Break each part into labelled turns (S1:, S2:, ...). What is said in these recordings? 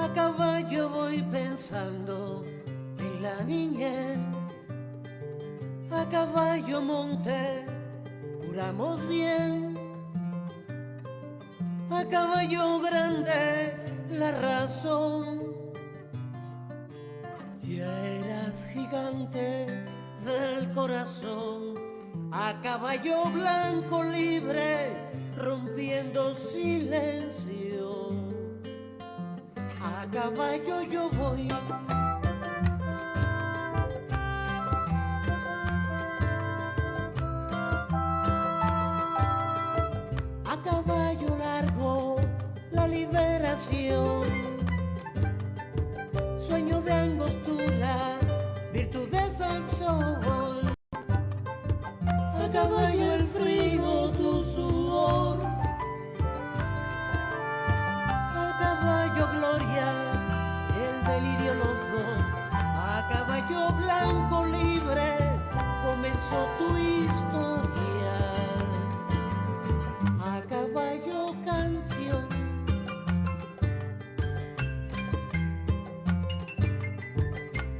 S1: A caballo voy pensando en la niñez. A caballo monté, juramos bien. A caballo grande la razón. Ya eras gigante del corazón. A caballo blanco libre, rompiendo silencio. A caballo yo voy. A caballo largo la liberación. Sueño de angostura, virtudes al sol. A caballo el frío, tu sudor. A caballo glorias, el delirio los dos. A caballo blanco libre, comenzó tu historia. A caballo canción.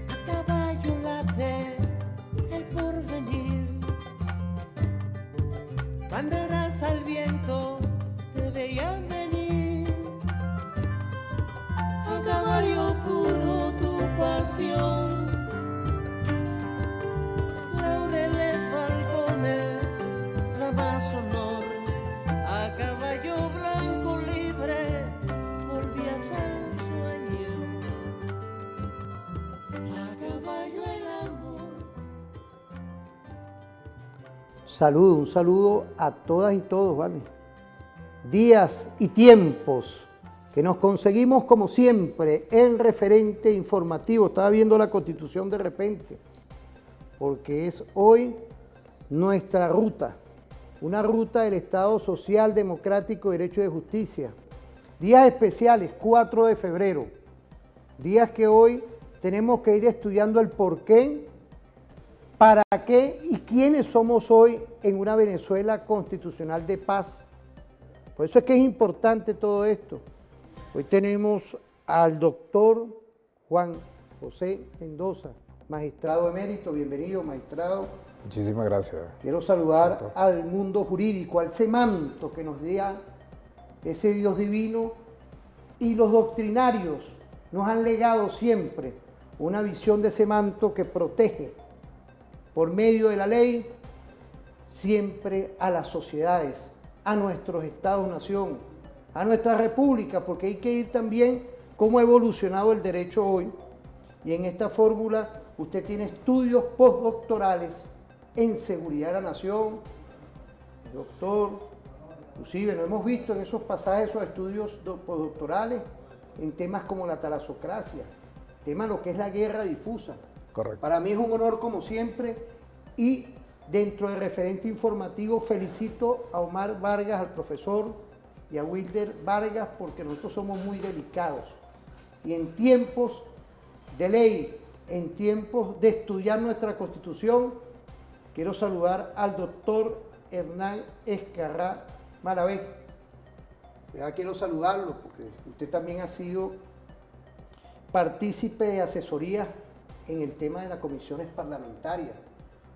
S1: A caballo late el porvenir. Banderas al viento te veían venir. A caballo puro tu pasión. Laureles, falcones, da más honor. A caballo blanco libre volvías al sueño. A caballo el amor.
S2: Un saludo a todas y todos, ¿vale? Días y tiempos que nos conseguimos como siempre en Referente Informativo. Estaba viendo la Constitución de repente, porque es hoy nuestra ruta, una ruta del Estado Social, Democrático y Derecho de Justicia. Días especiales, 4 de febrero, días que hoy tenemos que ir estudiando el porqué, para qué y quiénes somos hoy en una Venezuela constitucional de paz. Por eso es que es importante todo esto. Hoy tenemos al doctor Juan José Mendoza, magistrado emérito. Bienvenido, magistrado.
S3: Muchísimas gracias.
S2: Quiero saludar,
S3: doctor,
S2: al mundo jurídico, al ese manto que nos da ese Dios divino, y los doctrinarios nos han legado siempre una visión de ese manto que protege por medio de la ley siempre a las sociedades, a nuestros estados-nación, a nuestra república, porque hay que ir también cómo ha evolucionado el derecho hoy. Y en esta fórmula usted tiene estudios postdoctorales en seguridad de la nación, doctor, inclusive lo hemos visto en esos pasajes, esos estudios postdoctorales en temas como la talasocracia, tema lo que es la guerra difusa.
S3: correcto.
S2: Para mí es un honor como siempre, y dentro del Referente Informativo felicito a Omar Vargas, al profesor, y a Wilder Vargas, porque nosotros somos muy delicados. Y en tiempos de ley, en tiempos de estudiar nuestra Constitución, quiero saludar al doctor Hernán Escarrá Malavé. Ya quiero saludarlo porque usted también ha sido partícipe de asesoría en el tema de las comisiones parlamentarias.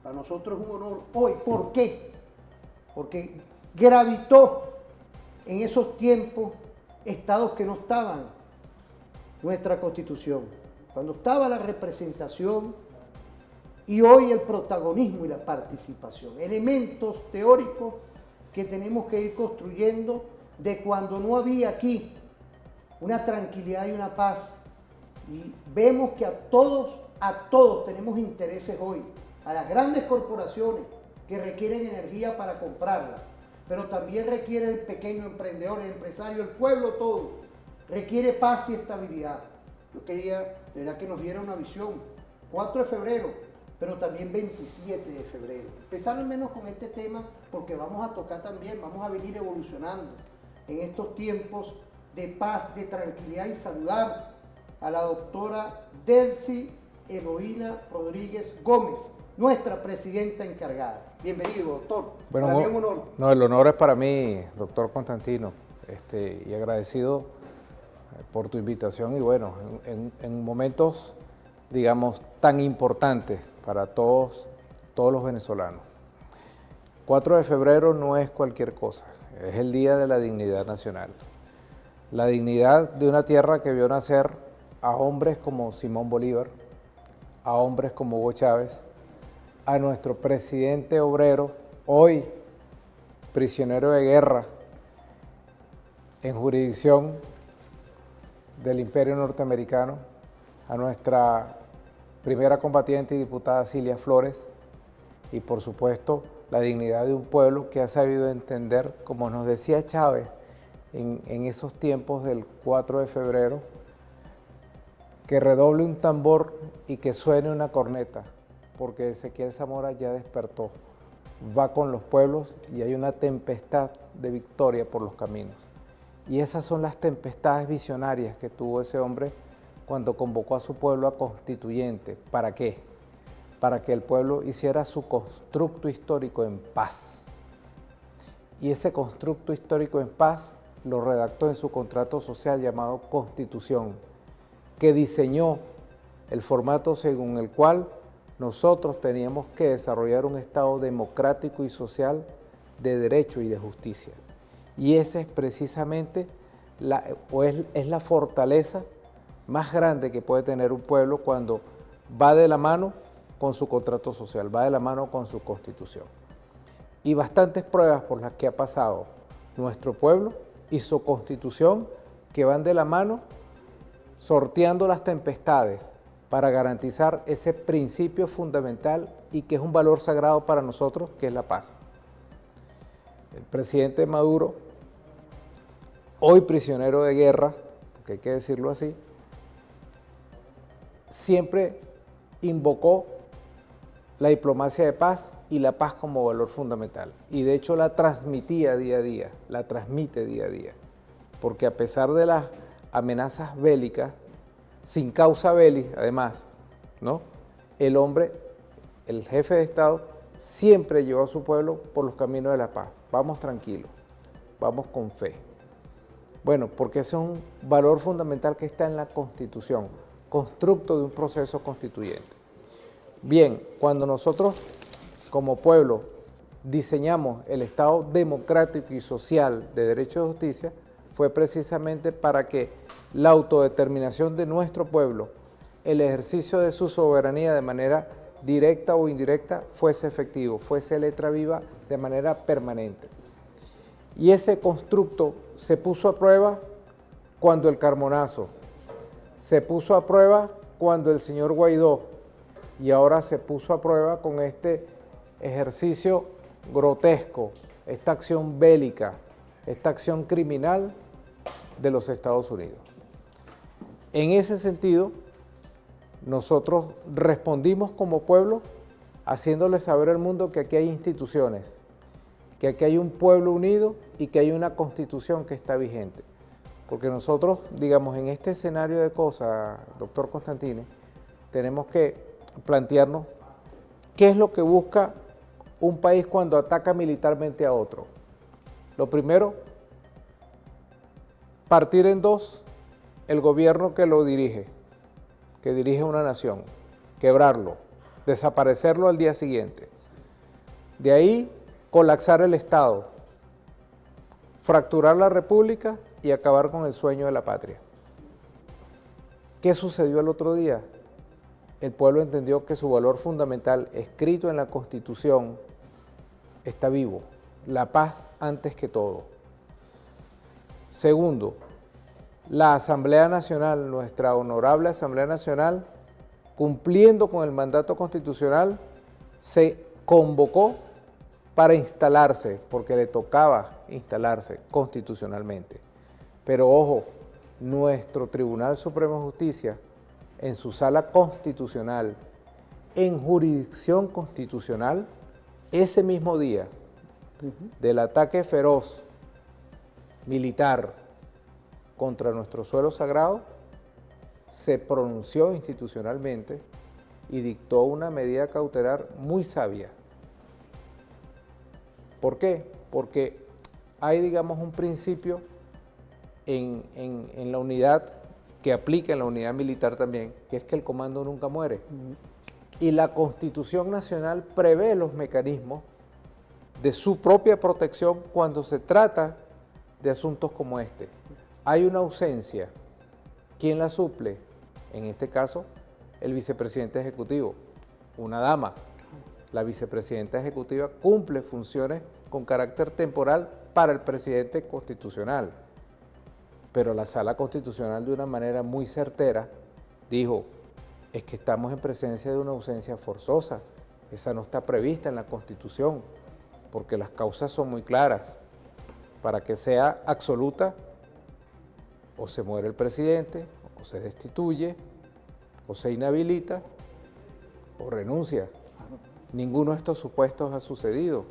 S2: Para nosotros es un honor hoy. ¿Por qué? Porque gravitó en esos tiempos estados que no estaban en nuestra Constitución, cuando estaba la representación, y hoy el protagonismo y la participación, elementos teóricos que tenemos que ir construyendo de cuando no había aquí una tranquilidad y una paz. Y vemos que a todos tenemos intereses hoy, a las grandes corporaciones que requieren energía para comprarla, pero también requiere el pequeño emprendedor, el empresario, el pueblo todo, requiere paz y estabilidad. Yo quería, de verdad, que nos diera una visión, 4 de febrero, pero también 27 de febrero. Empezar al menos con este tema, porque vamos a tocar también, vamos a venir evolucionando en estos tiempos de paz, de tranquilidad, y saludar a la doctora Delcy Eloína Rodríguez Gómez, nuestra presidenta encargada. Bienvenido, doctor.
S3: Bueno,
S2: para mí es un honor.
S3: No, el honor es para mí, doctor Constantino, y agradecido por tu invitación y bueno, en momentos, digamos, tan importantes para todos los venezolanos. 4 de febrero no es cualquier cosa, es el Día de la Dignidad Nacional. La dignidad de una tierra que vio nacer a hombres como Simón Bolívar, a hombres como Hugo Chávez, a nuestro presidente obrero, hoy prisionero de guerra en jurisdicción del Imperio Norteamericano, a nuestra primera combatiente y diputada Cilia Flores, y por supuesto la dignidad de un pueblo que ha sabido entender, como nos decía Chávez en esos tiempos del 4 de febrero, que redoble un tambor y que suene una corneta, porque Ezequiel Zamora ya despertó, va con los pueblos y hay una tempestad de victoria por los caminos. Y esas son las tempestades visionarias que tuvo ese hombre cuando convocó a su pueblo a constituyente. ¿Para qué? Para que el pueblo hiciera su constructo histórico en paz. Y ese constructo histórico en paz lo redactó en su contrato social llamado Constitución, que diseñó el formato según el cual nosotros teníamos que desarrollar un Estado democrático y social de derecho y de justicia. Y esa es precisamente es la fortaleza más grande que puede tener un pueblo cuando va de la mano con su contrato social, va de la mano con su constitución. Y bastantes pruebas por las que ha pasado nuestro pueblo y su constitución que van de la mano sorteando las tempestades para garantizar ese principio fundamental y que es un valor sagrado para nosotros, que es la paz. El presidente Maduro, hoy prisionero de guerra, porque hay que decirlo así, siempre invocó la diplomacia de paz y la paz como valor fundamental. Y de hecho la transmitía día a día, la transmite día a día. Porque a pesar de las amenazas bélicas, sin causa belli, además, ¿no? El hombre, el jefe de Estado, siempre llevó a su pueblo por los caminos de la paz. Vamos tranquilos, vamos con fe. Bueno, porque ese es un valor fundamental que está en la Constitución, constructo de un proceso constituyente. Bien, cuando nosotros como pueblo diseñamos el Estado democrático y social de derecho y justicia, fue precisamente para que la autodeterminación de nuestro pueblo, el ejercicio de su soberanía de manera directa o indirecta, fuese efectivo, fuese letra viva de manera permanente. Y ese constructo se puso a prueba cuando el Carmonazo, se puso a prueba cuando el señor Guaidó, y ahora se puso a prueba con este ejercicio grotesco, esta acción bélica, esta acción criminal de los Estados Unidos. En ese sentido, nosotros respondimos como pueblo haciéndole saber al mundo que aquí hay instituciones, que aquí hay un pueblo unido y que hay una constitución que está vigente. Porque nosotros, digamos, en este escenario de cosas, doctor Constantine, tenemos que plantearnos qué es lo que busca un país cuando ataca militarmente a otro. Lo primero, partir en dos el gobierno que lo dirige, que dirige una nación, quebrarlo, desaparecerlo al día siguiente. De ahí, colapsar el Estado, fracturar la República y acabar con el sueño de la patria. ¿Qué sucedió el otro día? El pueblo entendió que su valor fundamental, escrito en la Constitución, está vivo. La paz antes que todo. Segundo, la Asamblea Nacional, nuestra honorable Asamblea Nacional, cumpliendo con el mandato constitucional, se convocó para instalarse, porque le tocaba instalarse constitucionalmente. Pero ojo, nuestro Tribunal Supremo de Justicia, en su sala constitucional, en jurisdicción constitucional, ese mismo día del ataque feroz militar contra nuestro suelo sagrado, se pronunció institucionalmente y dictó una medida cautelar muy sabia. ¿Por qué? Porque hay, digamos, un principio en la unidad que aplica en la unidad militar también, que es que el comando nunca muere. Y la Constitución Nacional prevé los mecanismos de su propia protección cuando se trata de asuntos como este. Hay una ausencia. ¿Quién la suple? En este caso, el vicepresidente ejecutivo, una dama. La vicepresidenta ejecutiva cumple funciones con carácter temporal para el presidente constitucional. Pero la Sala Constitucional, de una manera muy certera, dijo, es que estamos en presencia de una ausencia forzosa. Esa no está prevista en la Constitución, porque las causas son muy claras. Para que sea absoluta, o se muere el presidente, o se destituye, o se inhabilita, o renuncia. Ninguno de estos supuestos ha sucedido.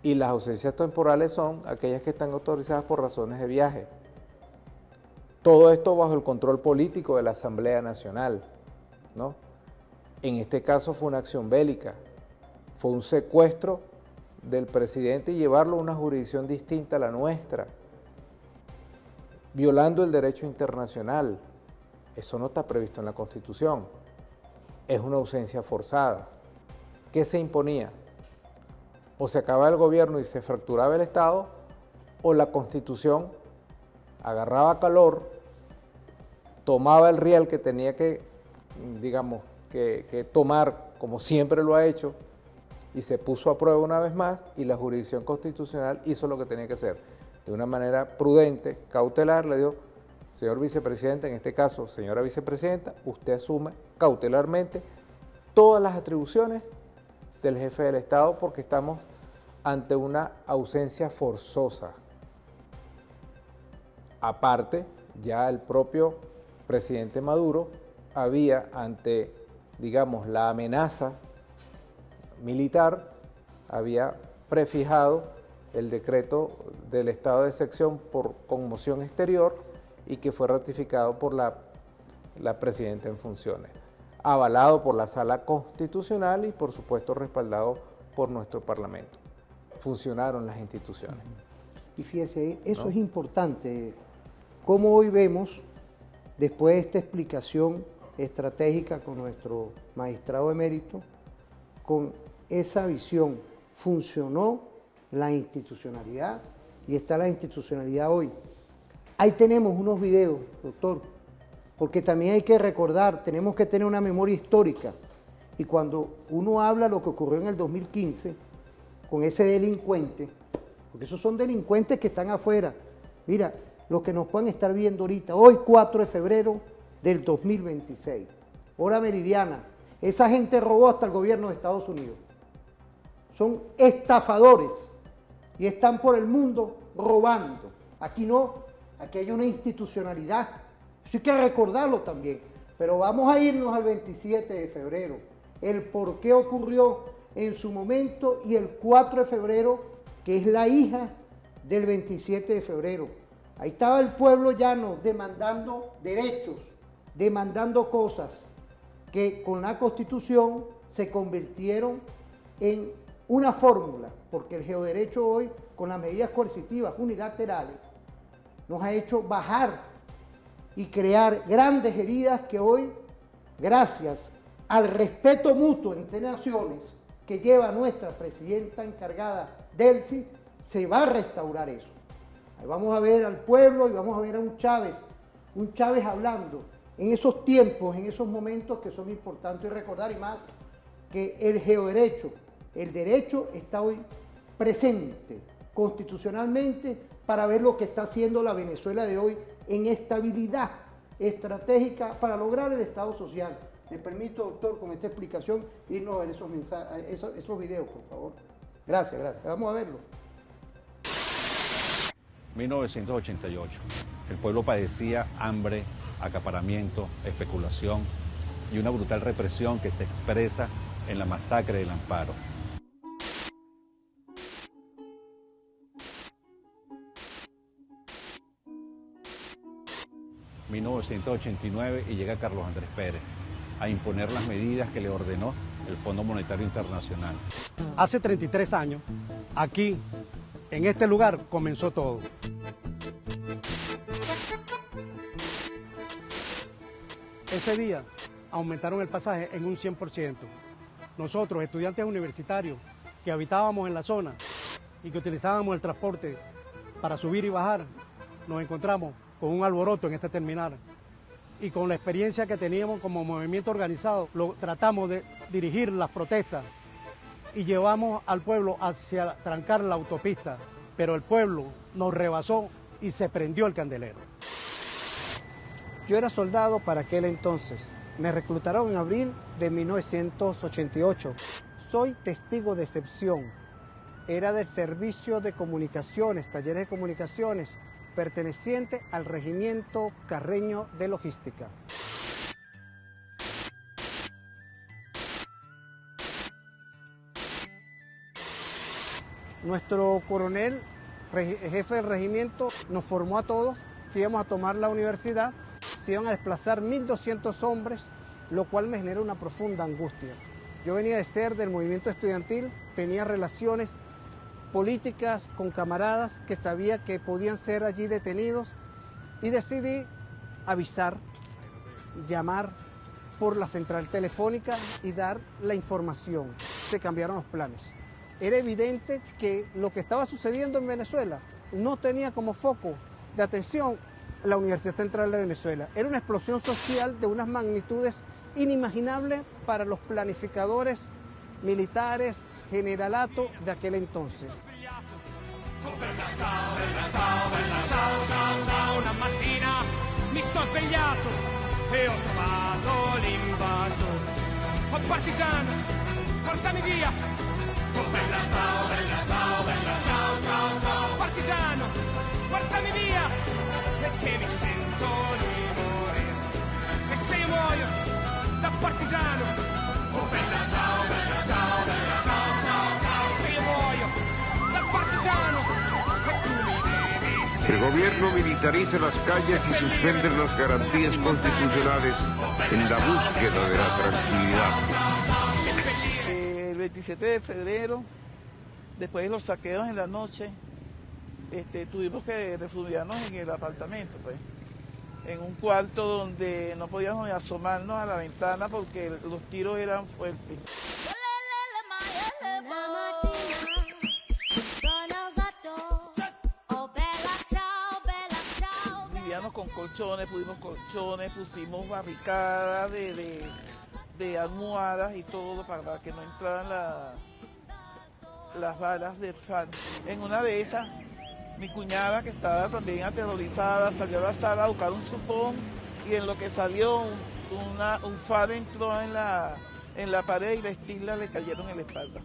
S3: Y las ausencias temporales son aquellas que están autorizadas por razones de viaje. Todo esto bajo el control político de la Asamblea Nacional, ¿no? En este caso fue una acción bélica, fue un secuestro del presidente y llevarlo a una jurisdicción distinta a la nuestra, violando el derecho internacional. Eso no está previsto en la Constitución. Es una ausencia forzada. ¿Qué se imponía? O se acababa el gobierno y se fracturaba el Estado, o la Constitución agarraba calor, tomaba el riel que tenía que, digamos, que tomar, como siempre lo ha hecho, y se puso a prueba una vez más, y la jurisdicción constitucional hizo lo que tenía que hacer. De una manera prudente, cautelar, le dio, señor vicepresidente, en este caso, señora vicepresidenta, usted asume cautelarmente todas las atribuciones del jefe del Estado porque estamos ante una ausencia forzosa. Aparte, ya el propio presidente Maduro había, ante, digamos, la amenaza militar, había prefijado el decreto del estado de excepción por conmoción exterior y que fue ratificado por la presidenta en funciones, avalado por la Sala Constitucional y por supuesto respaldado por nuestro Parlamento. Funcionaron las instituciones.
S2: Y fíjese, eso
S3: ¿no?
S2: es importante, como hoy vemos, después de esta explicación estratégica con nuestro magistrado emérito, con esa visión, funcionó la institucionalidad y está la institucionalidad hoy. Ahí tenemos unos videos, doctor, porque también hay que recordar, tenemos que tener una memoria histórica. Y cuando uno habla de lo que ocurrió en el 2015 con ese delincuente, porque esos son delincuentes que están afuera. Mira, los que nos pueden estar viendo ahorita, hoy 4 de febrero del 2026, hora meridiana, esa gente robó hasta el gobierno de Estados Unidos. Son estafadores y están por el mundo robando. Aquí no, aquí hay una institucionalidad. Eso hay que recordarlo también. Pero vamos a irnos al 27 de febrero, el por qué ocurrió en su momento y el 4 de febrero, que es la hija del 27 de febrero. Ahí estaba el pueblo llano demandando derechos, demandando cosas que con la Constitución se convirtieron en una fórmula, porque el geoderecho hoy, con las medidas coercitivas unilaterales, nos ha hecho bajar y crear grandes heridas que hoy, gracias al respeto mutuo entre naciones que lleva nuestra presidenta encargada, Delcy, se va a restaurar eso. Ahí vamos a ver al pueblo y vamos a ver a un Chávez hablando en esos tiempos, en esos momentos que son importantes recordar, y más que el geoderecho, el derecho está hoy presente constitucionalmente para ver lo que está haciendo la Venezuela de hoy en estabilidad estratégica para lograr el Estado social. Me permito, doctor, con esta explicación, irnos a ver esos mensajes, esos videos, por favor. Gracias, gracias. Vamos a verlo.
S4: 1988. El pueblo padecía hambre, acaparamiento, especulación y una brutal represión que se expresa en la masacre del Amparo. ...1989 y llega Carlos Andrés Pérez a imponer las medidas que le ordenó el Fondo Monetario Internacional.
S5: Hace 33 años, aquí, en este lugar, comenzó todo. Ese día aumentaron el pasaje en un 100%. Nosotros, estudiantes universitarios que habitábamos en la zona y que utilizábamos el transporte para subir y bajar, nos encontramos con un alboroto en este terminal. Y con la experiencia que teníamos como movimiento organizado, tratamos de dirigir las protestas y llevamos al pueblo hacia trancar la autopista, pero el pueblo nos rebasó y se prendió el candelero.
S6: Yo era soldado para aquel entonces. Me reclutaron en abril de 1988. Soy testigo de excepción. Era del servicio de comunicaciones, talleres de comunicaciones, perteneciente al Regimiento Carreño de Logística. Nuestro coronel, jefe del regimiento, nos formó a todos que íbamos a tomar la universidad. Se iban a desplazar 1.200 hombres, lo cual me genera una profunda angustia. Yo venía de ser del movimiento estudiantil, tenía relaciones políticas con camaradas que sabía que podían ser allí detenidos y decidí avisar, llamar por la central telefónica y dar la información. Se cambiaron los planes. Era evidente que lo que estaba sucediendo en Venezuela no tenía como foco de atención la Universidad Central de Venezuela. Era una explosión social de unas magnitudes inimaginables para los planificadores militares, generalato de aquel entonces.
S7: Una mattina mi sono svegliato e ho trovato l'invaso. Oh partigiano, portami via. Oh bella ciao, ciao, ciao, ciao. Partigiano, portami via, perché mi sento di morire. E se io muoio da partigiano, oh bella ciao, ciao, ciao, ciao. Se io muoio da partigiano, e tu mi devi
S8: El gobierno militariza las calles y suspende las garantías constitucionales en la búsqueda de la tranquilidad.
S9: El 27 de febrero, después de los saqueos en la noche, tuvimos que refugiarnos en el apartamento, pues, en un cuarto donde no podíamos ni asomarnos a la ventana porque los tiros eran fuertes. Vivíamos con colchones, pusimos barricadas de almohadas y todo para que no entraran las balas del FARC. En una de esas, mi cuñada, que estaba también aterrorizada, salió a la sala a buscar un chupón y en lo que salió un FARC entró en la pared y la estila le cayeron en la espalda.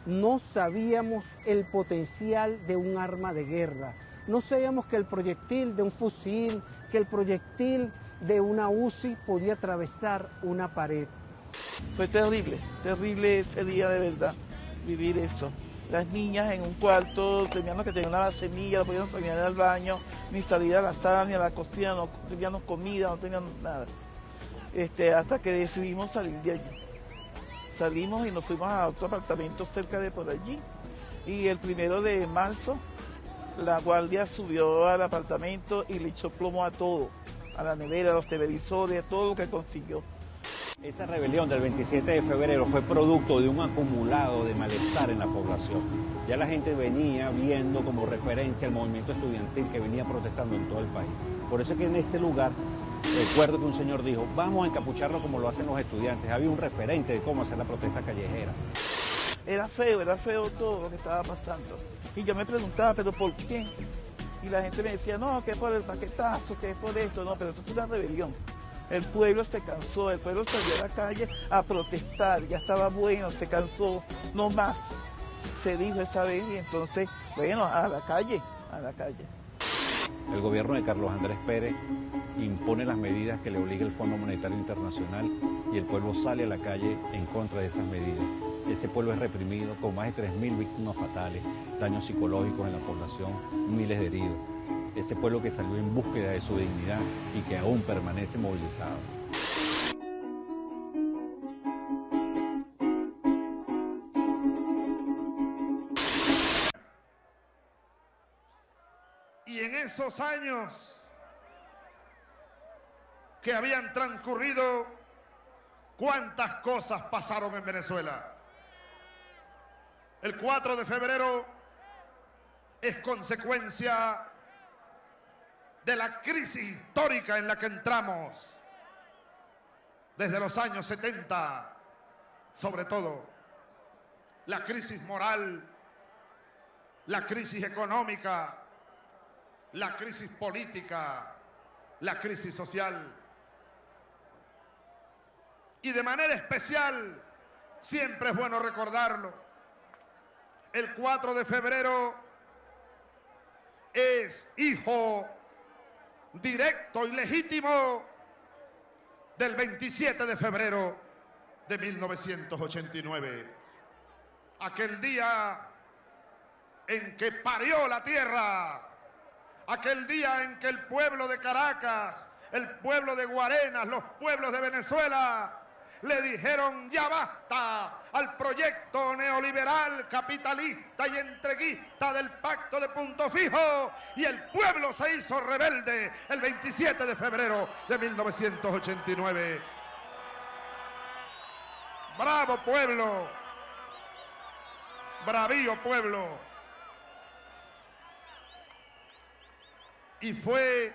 S6: No sabíamos el potencial de un arma de guerra. No sabíamos que el proyectil de un fusil, que el proyectil de una UCI podía atravesar una pared.
S9: Fue terrible, terrible ese día de verdad, vivir eso. Las niñas en un cuarto, teníamos que tener una semilla, no podíamos salir al baño, ni salir a la sala, ni a la cocina, no teníamos comida, no teníamos nada. Hasta que decidimos salir de allí. Salimos y nos fuimos a otro apartamento cerca de por allí. Y el 1 de marzo, la guardia subió al apartamento y le echó plomo a todo, a la nevera, a los televisores, a todo lo que consiguió.
S4: Esa rebelión del 27 de febrero fue producto de un acumulado de malestar en la población. Ya la gente venía viendo como referencia el movimiento estudiantil que venía protestando en todo el país. Por eso es que en este lugar, recuerdo que un señor dijo, vamos a encapucharlo como lo hacen los estudiantes. Había un referente de cómo hacer la protesta callejera.
S9: Era feo todo lo que estaba pasando. Y yo me preguntaba, ¿pero por qué? Y la gente me decía, no, que es por el paquetazo, que es por esto. No, pero eso fue una rebelión. El pueblo se cansó, el pueblo salió a la calle a protestar, ya estaba bueno, se cansó, no más. Se dijo esa vez y entonces, bueno, a la calle, a la calle.
S4: El gobierno de Carlos Andrés Pérez impone las medidas que le obliga el Fondo Monetario Internacional y el pueblo sale a la calle en contra de esas medidas. Ese pueblo es reprimido con más de 3.000 víctimas fatales, daños psicológicos en la población, miles de heridos. Ese pueblo que salió en búsqueda de su dignidad y que aún permanece movilizado.
S8: Y en esos años
S10: que habían transcurrido, cuántas cosas pasaron en Venezuela. El 4 de febrero es consecuencia de la crisis histórica en la que entramos desde los años 70, sobre todo la crisis moral, la crisis económica, la crisis política, la crisis social. Y de manera especial, siempre es bueno recordarlo, el 4 de febrero es hijo directo y legítimo del 27 de febrero de 1989. Aquel día en que parió la tierra, aquel día en que el pueblo de Caracas, el pueblo de Guarenas, los pueblos de Venezuela le dijeron ya basta al proyecto neoliberal, capitalista y entreguista del Pacto de Punto Fijo, y el pueblo se hizo rebelde el 27 de febrero de 1989. ¡Bravo pueblo! ¡Bravío pueblo! Y fue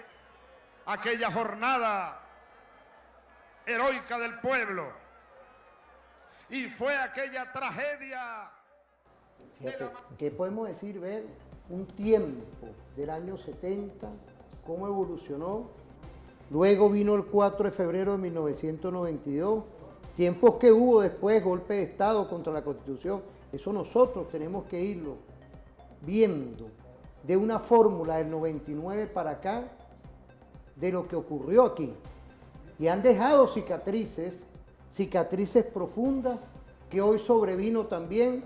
S10: aquella jornada heroica del pueblo, y fue aquella tragedia.
S2: Fíjate, ¿qué podemos decir? Ver un tiempo del año 70, cómo evolucionó. Luego vino el 4 de febrero de 1992, tiempos que hubo después, golpe de Estado contra la Constitución. Eso nosotros tenemos que irlo viendo de una fórmula del 99 para acá, de lo que ocurrió aquí. Y han dejado cicatrices profundas, que hoy sobrevino también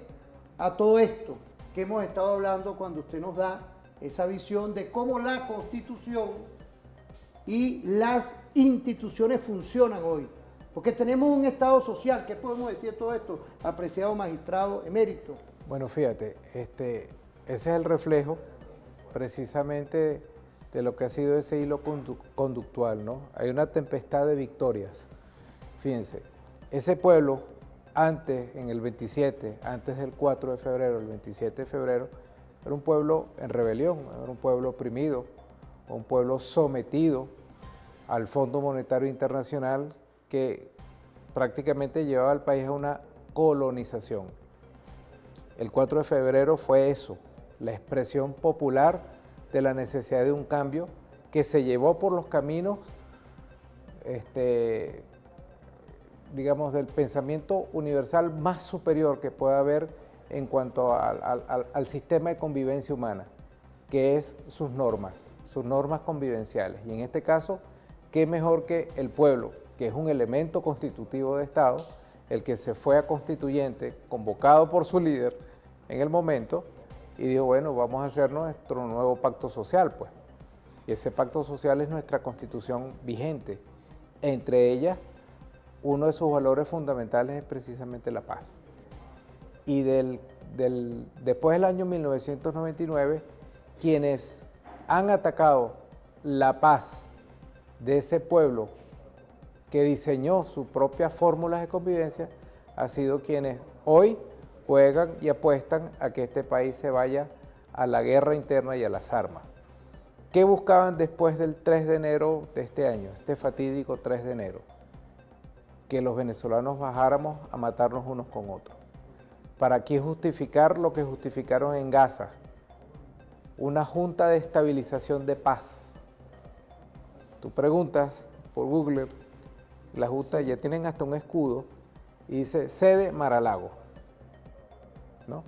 S2: a todo esto que hemos estado hablando cuando usted nos da esa visión de cómo la Constitución y las instituciones funcionan hoy. Porque tenemos un Estado social. ¿Qué podemos decir de todo esto, apreciado magistrado emérito?
S3: Bueno, fíjate, ese es el reflejo precisamente de lo que ha sido ese hilo conductual, ¿no? Hay una tempestad de victorias. Fíjense, ese pueblo antes, en el 27, antes del 4 de febrero, el 27 de febrero, era un pueblo en rebelión, era un pueblo oprimido, un pueblo sometido al Fondo Monetario Internacional, que prácticamente llevaba al país a una colonización. El 4 de febrero fue eso, la expresión popular de la necesidad de un cambio que se llevó por los caminos, digamos, del pensamiento universal más superior que pueda haber en cuanto al sistema de convivencia humana, que es sus normas convivenciales. Y en este caso, qué mejor que el pueblo, que es un elemento constitutivo de Estado, el que se fue a constituyente, convocado por su líder en el momento, y dijo, bueno, vamos a hacer nuestro nuevo pacto social, pues. Y ese pacto social es nuestra Constitución vigente. Entre ellas, uno de sus valores fundamentales es precisamente la paz. Y después del año 1999, quienes han atacado la paz de ese pueblo que diseñó sus propias fórmulas de convivencia, han sido quienes hoy juegan y apuestan a que este país se vaya a la guerra interna y a las armas. ¿Qué buscaban después del 3 de enero de este año, este fatídico 3 de enero? Que los venezolanos bajáramos a matarnos unos con otros. ¿Para qué justificar lo que justificaron en Gaza? Una junta de estabilización de paz. Tú preguntas por Google, la junta ya tienen hasta un escudo y dice sede Mar-a-Lago, ¿no?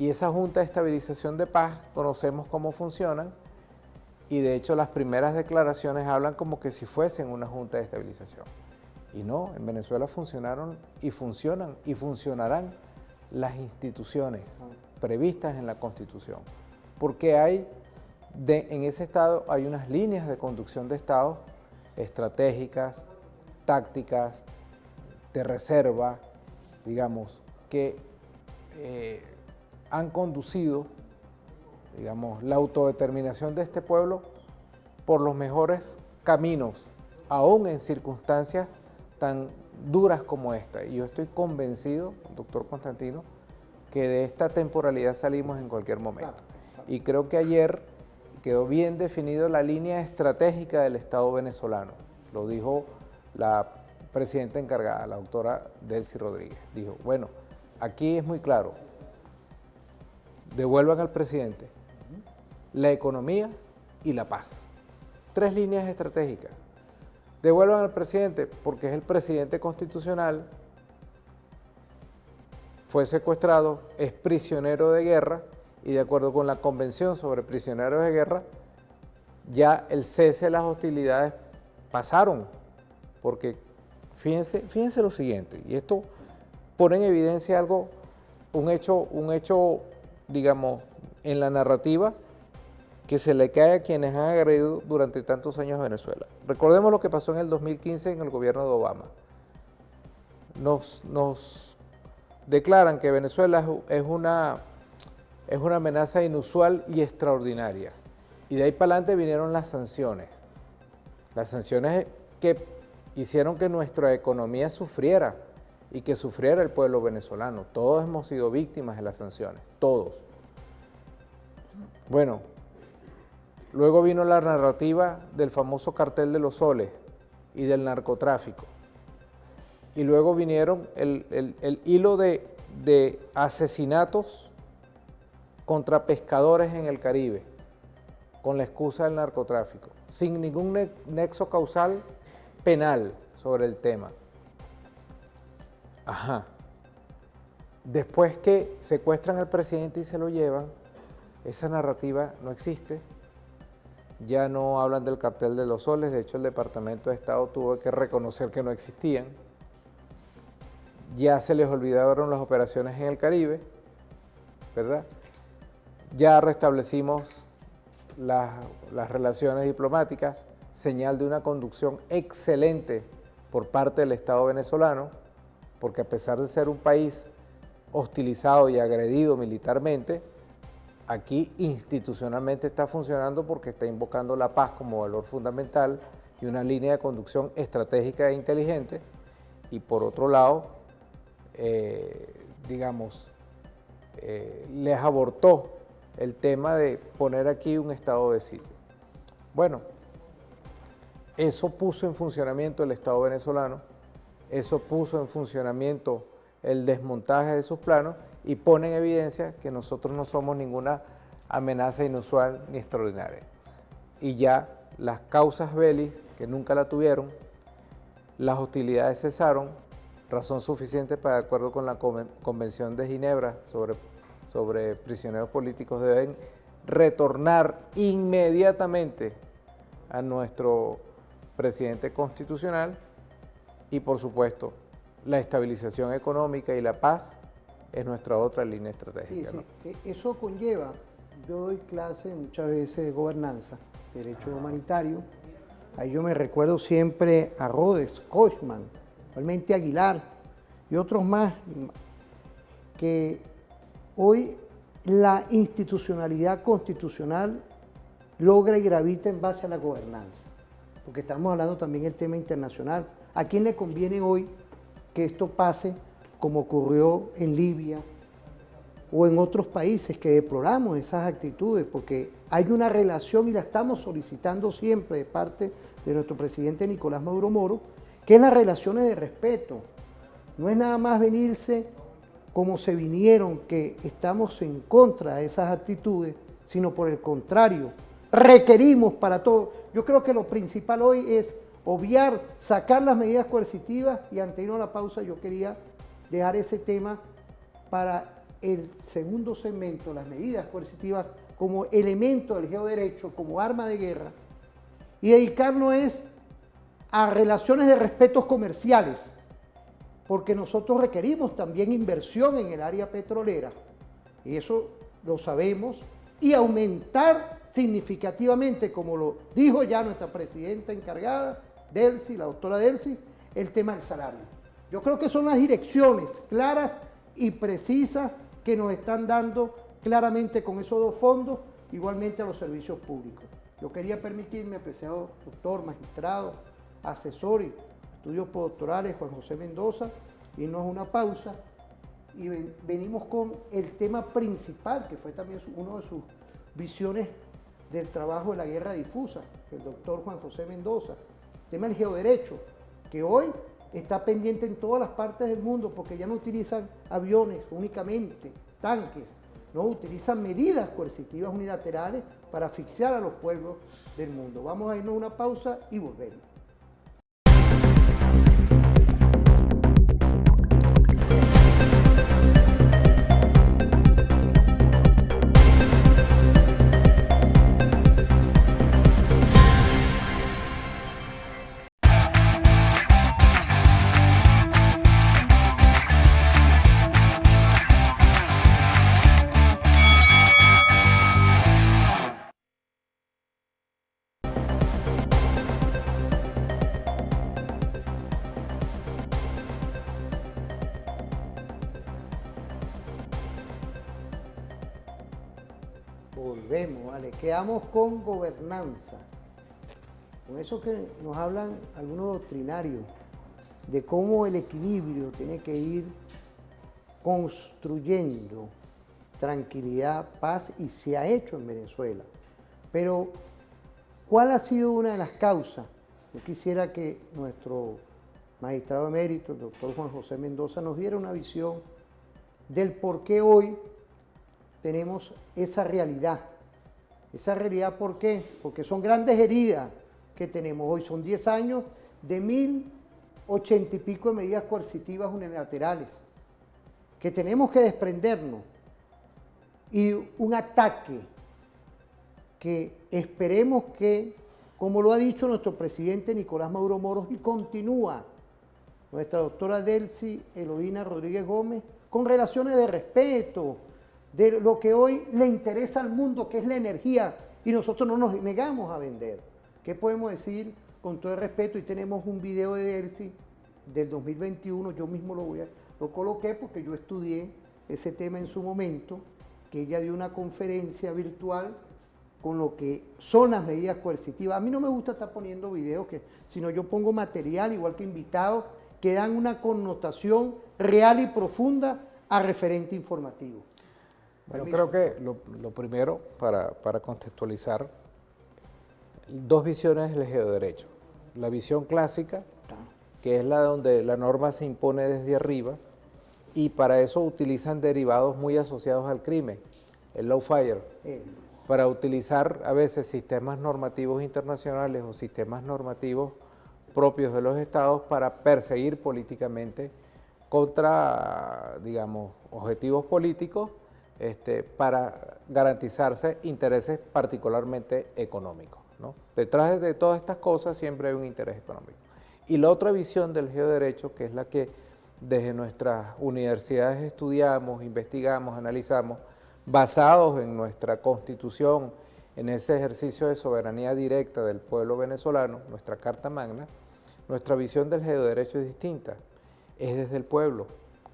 S3: Y esa Junta de Estabilización de Paz conocemos cómo funcionan, y de hecho las primeras declaraciones hablan como que si fuesen una Junta de Estabilización. Y no, en Venezuela funcionaron y funcionan y funcionarán las instituciones previstas en la Constitución. Porque en ese Estado hay unas líneas de conducción de Estado estratégicas, tácticas, de reserva, digamos, que han conducido, digamos, la autodeterminación de este pueblo por los mejores caminos aún en circunstancias tan duras como esta. Y yo estoy convencido, doctor Constantino, que de esta temporalidad salimos en cualquier momento. Y creo que ayer quedó bien definido la línea estratégica del Estado venezolano. Lo dijo la presidenta encargada, la doctora Delcy Rodríguez. Dijo, bueno, aquí es muy claro, devuelvan al presidente la economía y la paz. 3 líneas estratégicas. Devuelvan al presidente porque es el presidente constitucional, fue secuestrado, es prisionero de guerra y de acuerdo con la Convención sobre Prisioneros de Guerra, ya el cese de las hostilidades pasaron, porque fíjense lo siguiente, y esto pone en evidencia algo, un hecho, digamos, en la narrativa que se le cae a quienes han agredido durante tantos años a Venezuela. Recordemos lo que pasó en el 2015 en el gobierno de Obama. Nos declaran que Venezuela es una amenaza inusual y extraordinaria. Y de ahí para adelante vinieron las sanciones. Las sanciones que hicieron que nuestra economía sufriera y que sufriera el pueblo venezolano. Todos hemos sido víctimas de las sanciones, todos. Bueno, luego vino la narrativa del famoso cartel de los soles y del narcotráfico. Y luego vinieron el hilo de asesinatos contra pescadores en el Caribe, con la excusa del narcotráfico, sin ningún nexo causal penal sobre el tema. Ajá. Después que secuestran al presidente y se lo llevan, esa narrativa no existe. Ya no hablan del cartel de los soles, de hecho el Departamento de Estado tuvo que reconocer que no existían. Ya se les olvidaron las operaciones en el Caribe, ¿verdad? Ya restablecimos las relaciones diplomáticas, señal de una conducción excelente por parte del Estado venezolano, porque a pesar de ser un país hostilizado y agredido militarmente, aquí institucionalmente está funcionando porque está invocando la paz como valor fundamental y una línea de conducción estratégica e inteligente, y por otro lado, les abortó el tema de poner aquí un estado de sitio. Bueno, eso puso en funcionamiento el Estado venezolano, eso puso en funcionamiento el desmontaje de sus planos y pone en evidencia que nosotros no somos ninguna amenaza inusual ni extraordinaria. Y ya las causas belli, que nunca la tuvieron, las hostilidades cesaron, razón suficiente para, de acuerdo con la Convención de Ginebra sobre prisioneros políticos, deben retornar inmediatamente a nuestro presidente constitucional y, por supuesto, la estabilización económica y la paz es nuestra otra línea estratégica.
S2: Sí,
S3: ¿no?
S2: Eso conlleva, yo doy clase muchas veces de gobernanza, derecho humanitario, ahí yo me recuerdo siempre a Rhodes, Kochman, realmente Aguilar y otros más, que hoy la institucionalidad constitucional logra y gravita en base a la gobernanza, porque estamos hablando también del tema internacional. ¿A quién le conviene hoy que esto pase como ocurrió en Libia o en otros países que deploramos esas actitudes? Porque hay una relación y la estamos solicitando siempre de parte de nuestro presidente Nicolás Maduro Moro, que es las relaciones de respeto. No es nada más venirse como se vinieron, que estamos en contra de esas actitudes, sino por el contrario, requerimos para todo. Yo creo que lo principal hoy es obviar, sacar las medidas coercitivas, y antes de irnos a la pausa yo quería dejar ese tema para el segundo segmento, las medidas coercitivas como elemento del geoderecho, como arma de guerra, y dedicarnos a relaciones de respetos comerciales, porque nosotros requerimos también inversión en el área petrolera, y eso lo sabemos, y aumentar significativamente, como lo dijo ya nuestra presidenta encargada, Delcy, la doctora Delcy, el tema del salario. Yo creo que son las direcciones claras y precisas que nos están dando claramente con esos dos fondos, igualmente a los servicios públicos. Yo quería permitirme, apreciado doctor, magistrado, asesor y estudios postdoctorales, Juan José Mendoza, y no es una pausa. Y venimos con el tema principal, que fue también una de sus visiones del trabajo de la guerra difusa, el doctor Juan José Mendoza. El tema del geoderecho, que hoy está pendiente en todas las partes del mundo, porque ya no utilizan aviones únicamente, tanques, no utilizan medidas coercitivas unilaterales para asfixiar a los pueblos del mundo. Vamos a irnos a una pausa y volvemos. Volvemos, ¿vale? Quedamos con gobernanza. Con eso que nos hablan algunos doctrinarios, de cómo el equilibrio tiene que ir construyendo tranquilidad, paz, y se ha hecho en Venezuela. Pero, ¿cuál ha sido una de las causas? Yo quisiera que nuestro magistrado emérito, el doctor Juan José Mendoza, nos diera una visión del por qué hoy tenemos esa realidad. Esa realidad, ¿por qué? Porque son grandes heridas que tenemos hoy. Son 10 años de 1080 y pico de medidas coercitivas unilaterales que tenemos que desprendernos, y un ataque que esperemos que, como lo ha dicho nuestro presidente Nicolás Maduro Moros, y continúa nuestra doctora Delcy Eloína Rodríguez Gómez, con relaciones de respeto, de lo que hoy le interesa al mundo, que es la energía, y nosotros no nos negamos a vender. ¿Qué podemos decir con todo el respeto? Y tenemos un video de Delcy del 2021, yo mismo lo coloqué porque yo estudié ese tema en su momento, que ella dio una conferencia virtual con lo que son las medidas coercitivas. A mí no me gusta estar poniendo videos, sino yo pongo material, igual que invitados, que dan una connotación real y profunda a referente informativo.
S3: Bueno, creo que lo primero, para contextualizar, dos visiones del geoderecho. La visión clásica, que es la donde la norma se impone desde arriba, y para eso utilizan derivados muy asociados al crimen, el lawfare, para utilizar a veces sistemas normativos internacionales o sistemas normativos propios de los estados para perseguir políticamente contra, digamos, objetivos políticos, para garantizarse intereses particularmente económicos, ¿no? Detrás de todas estas cosas siempre hay un interés económico. Y la otra visión del geoderecho, que es la que desde nuestras universidades estudiamos, investigamos, analizamos, basados en nuestra Constitución, en ese ejercicio de soberanía directa del pueblo venezolano, nuestra Carta Magna, nuestra visión del geoderecho es distinta. Es desde el pueblo,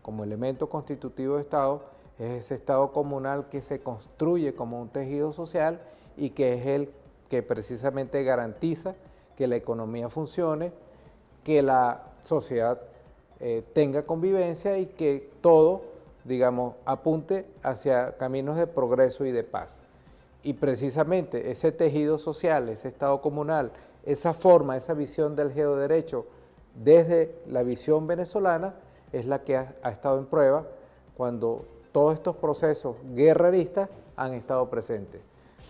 S3: como elemento constitutivo de Estado, es ese Estado comunal que se construye como un tejido social y que es el que precisamente garantiza que la economía funcione, que la sociedad tenga convivencia y que todo, digamos, apunte hacia caminos de progreso y de paz. Y precisamente ese tejido social, ese Estado comunal, esa forma, esa visión del geoderecho desde la visión venezolana es la que ha estado en prueba cuando todos estos procesos guerreristas han estado presentes.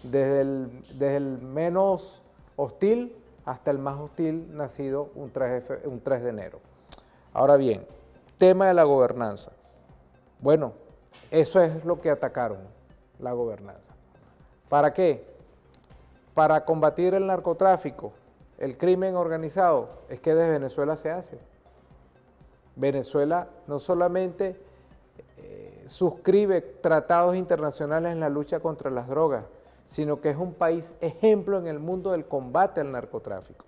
S3: Desde el menos hostil hasta el más hostil nacido un 3 de enero. Ahora bien, tema de la gobernanza. Bueno, eso es lo que atacaron, la gobernanza. ¿Para qué? Para combatir el narcotráfico, el crimen organizado. Es que desde Venezuela se hace. Venezuela no solamente suscribe tratados internacionales en la lucha contra las drogas, sino que es un país ejemplo en el mundo del combate al narcotráfico.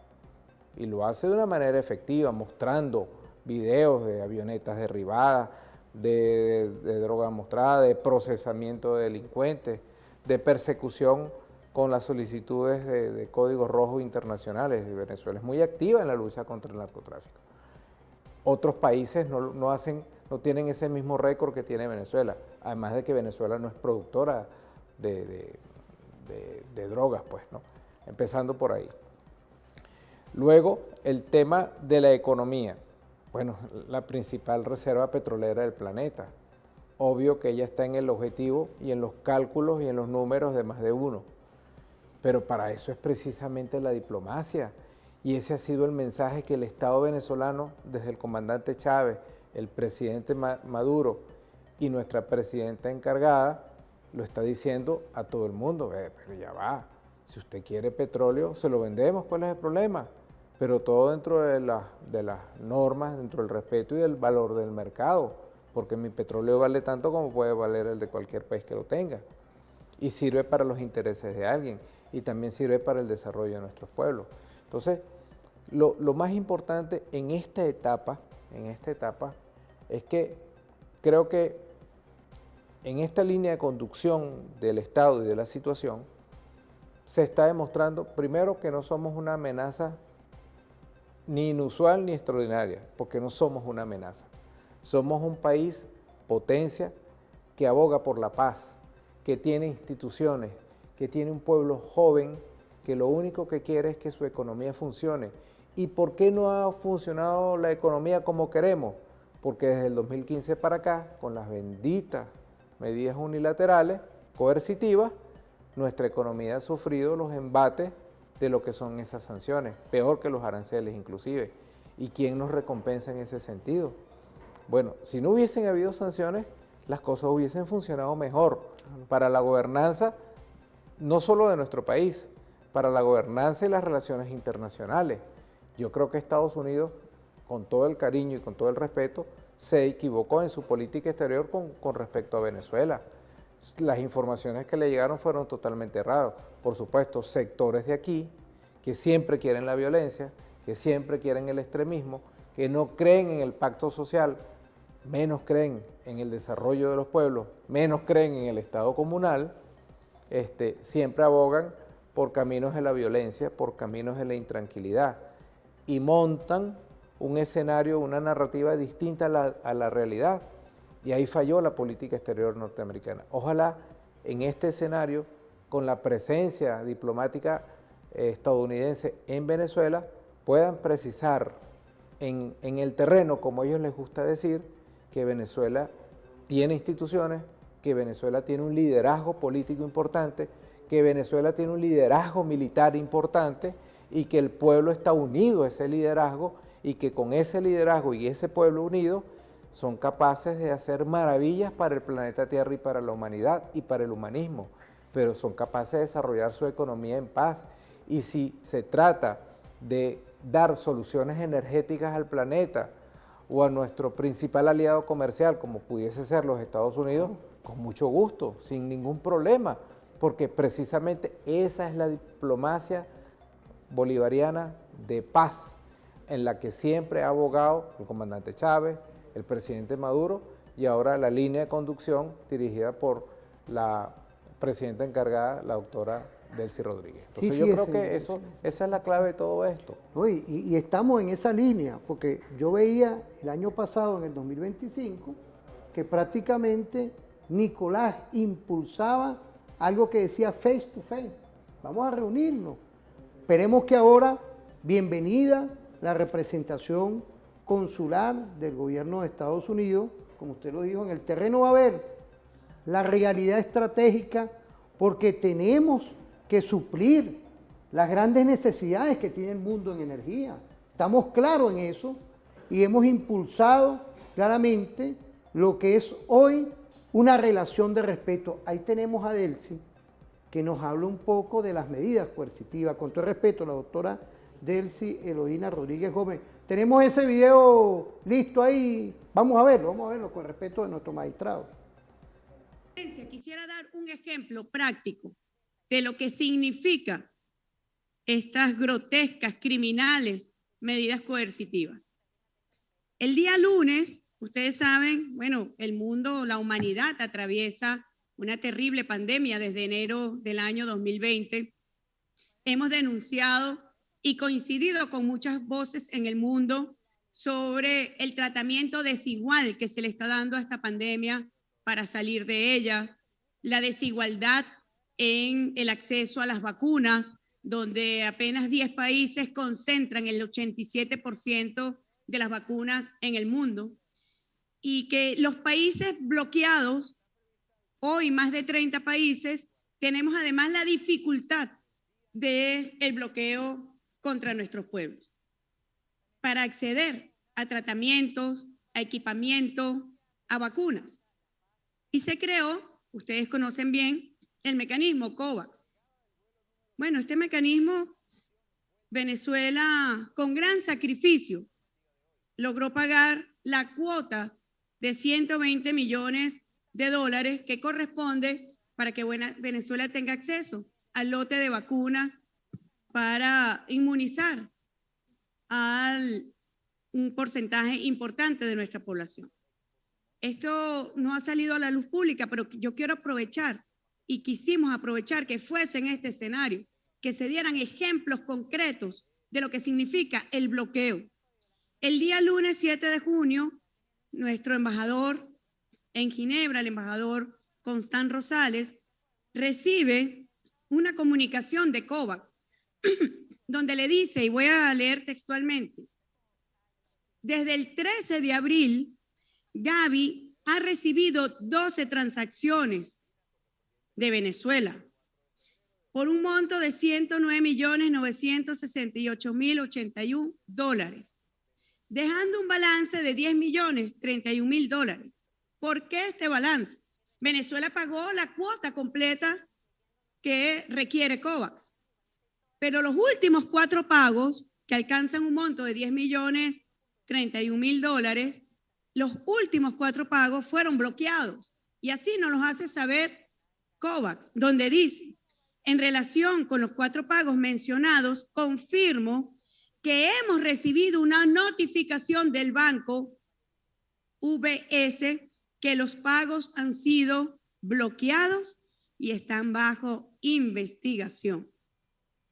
S3: Y lo hace de una manera efectiva, mostrando videos de avionetas derribadas, de droga mostrada, de procesamiento de delincuentes, de persecución con las solicitudes de códigos rojos internacionales. Venezuela es muy activa en la lucha contra el narcotráfico. Otros países no tienen ese mismo récord que tiene Venezuela, además de que Venezuela no es productora de drogas, pues, ¿no? Empezando por ahí. Luego, el tema de la economía. Bueno, la principal reserva petrolera del planeta. Obvio que ella está en el objetivo y en los cálculos y en los números de más de uno. Pero para eso es precisamente la diplomacia. Y ese ha sido el mensaje que el Estado venezolano, desde el comandante Chávez, el presidente Maduro y nuestra presidenta encargada, lo está diciendo a todo el mundo. Pero ya va, si usted quiere petróleo, se lo vendemos, ¿cuál es el problema? Pero todo dentro de las normas, dentro del respeto y del valor del mercado, porque mi petróleo vale tanto como puede valer el de cualquier país que lo tenga. Y sirve para los intereses de alguien, y también sirve para el desarrollo de nuestros pueblos. Entonces, lo más importante en esta etapa es que creo que en esta línea de conducción del Estado y de la situación, se está demostrando, primero, que no somos una amenaza ni inusual ni extraordinaria, porque no somos una amenaza. Somos un país potencia que aboga por la paz, que tiene instituciones, que tiene un pueblo joven, que lo único que quiere es que su economía funcione. ¿Y por qué no ha funcionado la economía como queremos? Porque desde el 2015 para acá, con las benditas medidas unilaterales, coercitivas, nuestra economía ha sufrido los embates de lo que son esas sanciones, peor que los aranceles inclusive. ¿Y quién nos recompensa en ese sentido? Bueno, si no hubiesen habido sanciones, las cosas hubiesen funcionado mejor para la gobernanza, no solo de nuestro país, para la gobernanza y las relaciones internacionales. Yo creo que Estados Unidos, con todo el cariño y con todo el respeto, se equivocó en su política exterior con respecto a Venezuela. Las informaciones que le llegaron fueron totalmente erradas. Por supuesto, sectores de aquí que siempre quieren la violencia, que siempre quieren el extremismo, que no creen en el pacto social, menos creen en el desarrollo de los pueblos, menos creen en el Estado comunal, siempre abogan por caminos de la violencia, por caminos de la intranquilidad, y montan un escenario, una narrativa distinta a la realidad. Y ahí falló la política exterior norteamericana. Ojalá en este escenario, con la presencia diplomática estadounidense en Venezuela, puedan precisar en el terreno, como a ellos les gusta decir, que Venezuela tiene instituciones, que Venezuela tiene un liderazgo político importante, que Venezuela tiene un liderazgo militar importante y que el pueblo está unido a ese liderazgo y que con ese liderazgo y ese pueblo unido son capaces de hacer maravillas para el planeta Tierra y para la humanidad y para el humanismo, pero son capaces de desarrollar su economía en paz. Y si se trata de dar soluciones energéticas al planeta o a nuestro principal aliado comercial, como pudiese ser los Estados Unidos, con mucho gusto, sin ningún problema, porque precisamente esa es la diplomacia bolivariana de paz, en la que siempre ha abogado el comandante Chávez, el presidente Maduro, y ahora la línea de conducción dirigida por la presidenta encargada, la doctora Delcy Rodríguez. Entonces sí, yo creo que esa es la clave de todo esto.
S2: Y estamos en esa línea, porque yo veía el año pasado, en el 2025, que prácticamente Nicolás impulsaba algo que decía face to face. Vamos a reunirnos. Esperemos que ahora, bienvenida la representación consular del gobierno de Estados Unidos, como usted lo dijo, en el terreno va a haber la realidad estratégica, porque tenemos que suplir las grandes necesidades que tiene el mundo en energía. Estamos claros en eso y hemos impulsado claramente lo que es hoy una relación de respeto. Ahí tenemos a Delcy, que nos habla un poco de las medidas coercitivas. Con todo el respeto, la doctora Delcy Eloína Rodríguez Gómez. Tenemos ese video listo ahí, vamos a verlo con el respeto de nuestro magistrado.
S11: Quisiera dar un ejemplo práctico de lo que significa estas grotescas, criminales medidas coercitivas. El día lunes, ustedes saben, bueno, el mundo, la humanidad atraviesa una terrible pandemia desde enero del año 2020, hemos denunciado y coincidido con muchas voces en el mundo sobre el tratamiento desigual que se le está dando a esta pandemia para salir de ella, la desigualdad en el acceso a las vacunas, donde apenas 10 países concentran el 87% de las vacunas en el mundo, y que los países bloqueados, hoy más de 30 países, tenemos además la dificultad del bloqueo contra nuestros pueblos para acceder a tratamientos, a equipamiento, a vacunas. Y se creó, ustedes conocen bien, el mecanismo COVAX. Bueno, este mecanismo, Venezuela, con gran sacrificio, logró pagar la cuota de 120 millones de dólares que corresponde para que Venezuela tenga acceso al lote de vacunas para inmunizar a un porcentaje importante de nuestra población. Esto no ha salido a la luz pública, pero yo quiero aprovechar y quisimos aprovechar que fuese en este escenario, que se dieran ejemplos concretos de lo que significa el bloqueo. El día lunes 7 de junio, nuestro embajador en Ginebra, el embajador Constant Rosales, recibe una comunicación de COVAX donde le dice, y voy a leer textualmente, desde el 13 de abril, Gavi ha recibido 12 transacciones de Venezuela por un monto de 109.968.081 dólares, dejando un balance de 10.031.000 dólares. ¿Por qué este balance? Venezuela pagó la cuota completa que requiere COVAX, pero los últimos 4 pagos, que alcanzan un monto de 10.031.000 dólares, los últimos 4 pagos fueron bloqueados, y así nos los hace saber COVAX, donde dice, en relación con los 4 pagos mencionados, confirmo que hemos recibido una notificación del banco VS que los pagos han sido bloqueados y están bajo investigación.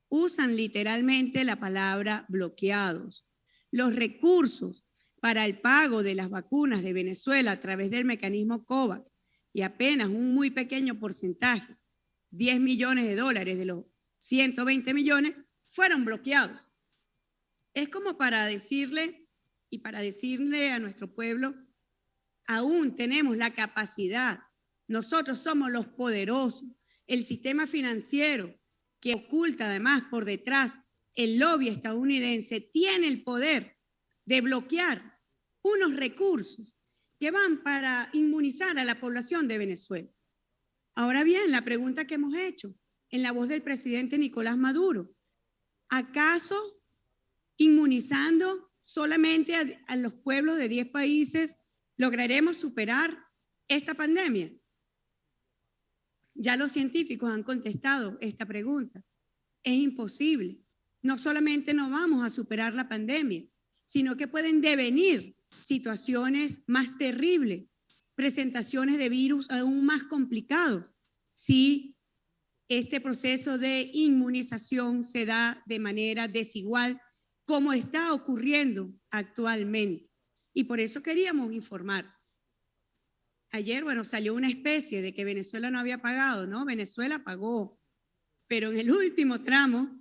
S11: Usan literalmente la palabra bloqueados. Los recursos para el pago de las vacunas de Venezuela a través del mecanismo COVAX y apenas un muy pequeño porcentaje, 10 millones de dólares de los 120 millones, fueron bloqueados. Es como para decirle a nuestro pueblo, aún tenemos la capacidad, nosotros somos los poderosos, el sistema financiero que oculta además por detrás el lobby estadounidense tiene el poder de bloquear unos recursos que van para inmunizar a la población de Venezuela. Ahora bien, la pregunta que hemos hecho en la voz del presidente Nicolás Maduro, ¿acaso inmunizando solamente a los pueblos de 10 países lograremos superar esta pandemia? Ya los científicos han contestado esta pregunta. Es imposible. No solamente no vamos a superar la pandemia, sino que pueden devenir situaciones más terribles, presentaciones de virus aún más complicados, si este proceso de inmunización se da de manera desigual, como está ocurriendo actualmente. Y por eso queríamos informar. Ayer, bueno, salió una especie de que Venezuela no había pagado, ¿no? Venezuela pagó, pero en el último tramo,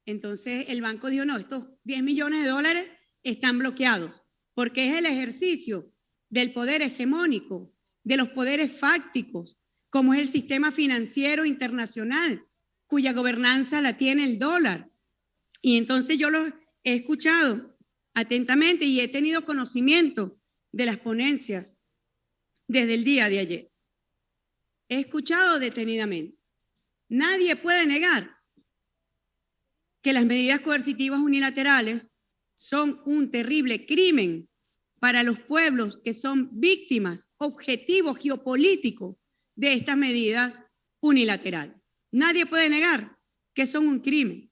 S11: entonces el banco dijo, no, estos 10 millones de dólares están bloqueados, porque es el ejercicio del poder hegemónico, de los poderes fácticos, como es el sistema financiero internacional, cuya gobernanza la tiene el dólar. Y entonces yo lo he escuchado atentamente y he tenido conocimiento de las ponencias desde el día de ayer. He escuchado detenidamente. Nadie puede negar que las medidas coercitivas unilaterales son un terrible crimen para los pueblos que son víctimas, objetivo geopolítico de estas medidas unilaterales. Nadie puede negar que son un crimen.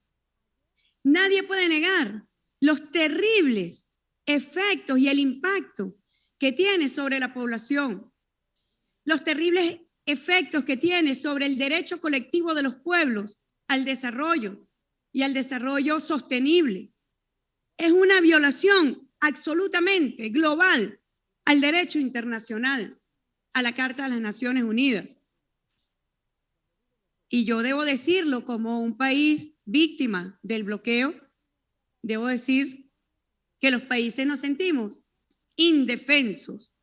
S11: Nadie puede negar los terribles efectos y el impacto que tiene sobre la población. los terribles efectos que tiene sobre el derecho colectivo de los pueblos al desarrollo y al desarrollo sostenible. Es una violación absolutamente global al derecho internacional, a la Carta de las Naciones Unidas. Y yo debo decirlo, como un país víctima del bloqueo, debo decir que los países nos sentimos indefensos.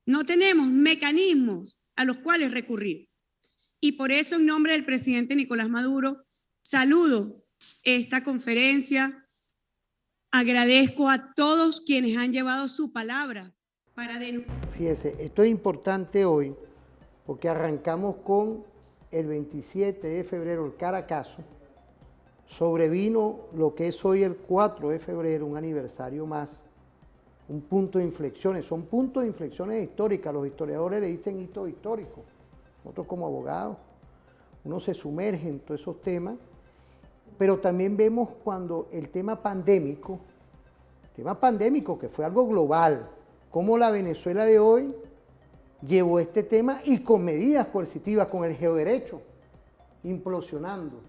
S11: No tenemos mecanismos a los cuales recurrir. Y por eso, en nombre del presidente Nicolás Maduro, saludo esta conferencia. Agradezco a todos quienes han llevado su palabra para denunciar.
S2: Fíjese, esto es importante hoy porque arrancamos con el 27 de febrero, el Caracazo. Sobrevino lo que es hoy el 4 de febrero, un aniversario más, un punto de inflexiones. Son puntos de inflexiones históricas. Los historiadores le dicen hitos históricos. Nosotros como abogados, uno se sumerge en todos esos temas. Pero también vemos cuando el tema pandémico que fue algo global, como la Venezuela de hoy llevó este tema y con medidas coercitivas, con el geoderecho, implosionando.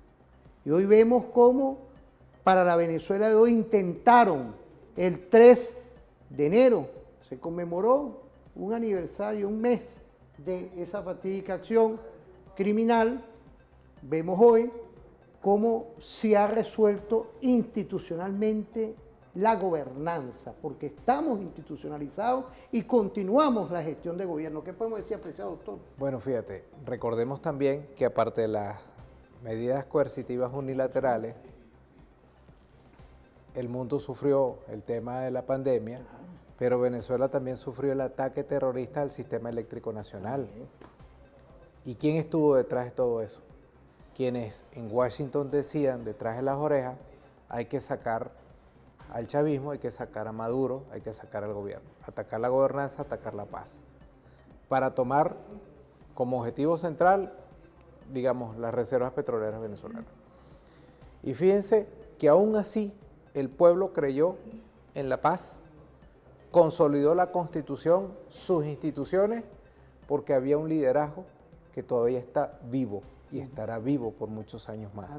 S2: Y hoy vemos cómo para la Venezuela de hoy intentaron el 3 de enero, se conmemoró un aniversario, un mes de esa fatídica acción criminal. Vemos hoy cómo se ha resuelto institucionalmente la gobernanza, porque estamos institucionalizados y continuamos la gestión de gobierno. ¿Qué podemos decir, apreciado doctor?
S3: Bueno, fíjate, recordemos también que aparte de las medidas coercitivas unilaterales, el mundo sufrió el tema de la pandemia, pero Venezuela también sufrió el ataque terrorista al sistema eléctrico nacional. ¿Y quién estuvo detrás de todo eso? Quienes en Washington decían detrás de las orejas, hay que sacar al chavismo, hay que sacar a Maduro, hay que sacar al gobierno, atacar la gobernanza, atacar la paz, para tomar como objetivo central, digamos, las reservas petroleras venezolanas. Y fíjense que aún así el pueblo creyó en la paz, consolidó la Constitución, sus instituciones, porque había un liderazgo que todavía está vivo y estará vivo por muchos años más.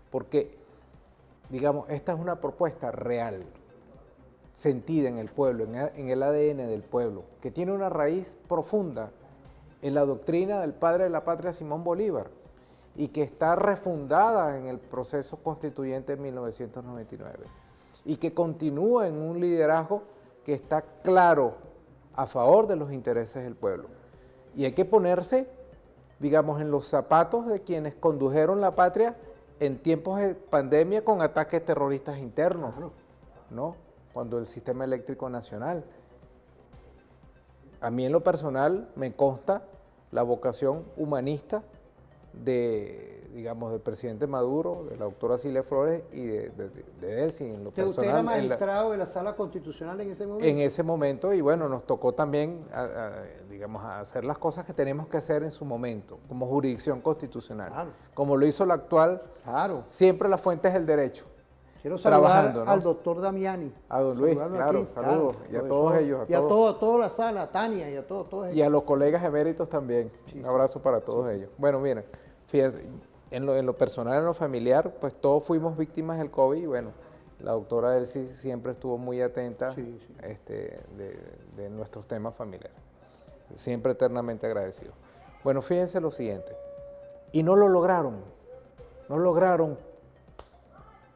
S3: Porque, digamos, esta es una propuesta real, sentida en el pueblo, en el ADN del pueblo, que tiene una raíz profunda en la doctrina del padre de la patria, Simón Bolívar, y que está refundada en el proceso constituyente de 1999, y que continúa en un liderazgo que está claro a favor de los intereses del pueblo. Y hay que ponerse, digamos, en los zapatos de quienes condujeron la patria en tiempos de pandemia con ataques terroristas internos, ¿no? Cuando el sistema eléctrico nacional. A mí en lo personal me consta la vocación humanista de, digamos, del presidente Maduro, de la doctora Cilia Flores y de Delcy en lo personal.
S2: ¿Usted era magistrado de la Sala Constitucional en ese momento?
S3: En ese momento, y bueno, nos tocó también, digamos, hacer las cosas que tenemos que hacer en su momento, como jurisdicción constitucional. Claro. Como lo hizo la actual, claro. Siempre la fuente es el derecho.
S2: Quiero saludar al doctor Damiani.
S3: A don Luis, claro, saludos. Y a todos ellos.
S2: Y a toda la sala, a Tania y a todos ellos.
S3: Y a los colegas eméritos también. Sí, un abrazo para todos ellos. Bueno, miren, fíjense, en lo personal, en lo familiar, pues todos fuimos víctimas del COVID y bueno, la doctora Elsie siempre estuvo muy atenta de nuestros temas familiares. Siempre eternamente agradecido. Bueno, fíjense lo siguiente. Y no lo lograron. No lograron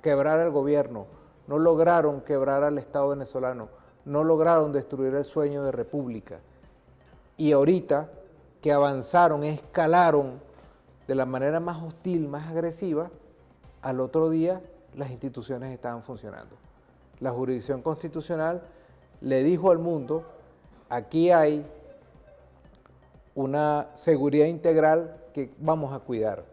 S3: quebrar al gobierno, no lograron quebrar al Estado venezolano, no lograron destruir el sueño de república. Y ahorita que avanzaron, escalaron de la manera más hostil, más agresiva, al otro día las instituciones estaban funcionando. La jurisdicción constitucional le dijo al mundo, aquí hay una seguridad integral que vamos a cuidar,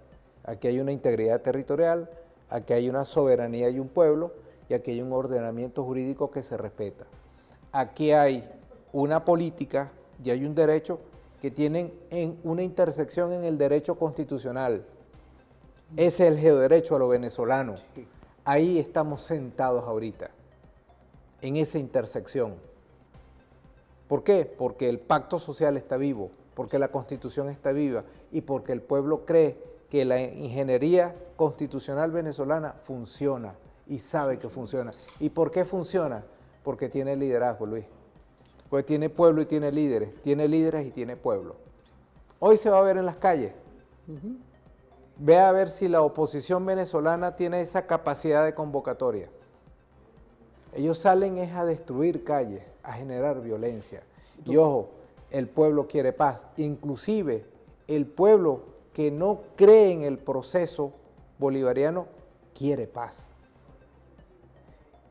S3: aquí hay una integridad territorial, aquí hay una soberanía y un pueblo, y aquí hay un ordenamiento jurídico que se respeta. Aquí hay una política y hay un derecho que tienen una intersección en el derecho constitucional. Ese es el geoderecho a lo venezolano. Ahí estamos sentados ahorita, en esa intersección. ¿Por qué? Porque el pacto social está vivo, porque la Constitución está viva y porque el pueblo cree que la ingeniería constitucional venezolana funciona y sabe que funciona. ¿Y por qué funciona? Porque tiene liderazgo, Luis. Porque tiene pueblo y tiene líderes y tiene pueblo. Hoy se va a ver en las calles. Ve a ver si la oposición venezolana tiene esa capacidad de convocatoria. Ellos salen es a destruir calles, a generar violencia. Y ojo, el pueblo quiere paz. Inclusive el pueblo que no cree en el proceso bolivariano quiere paz.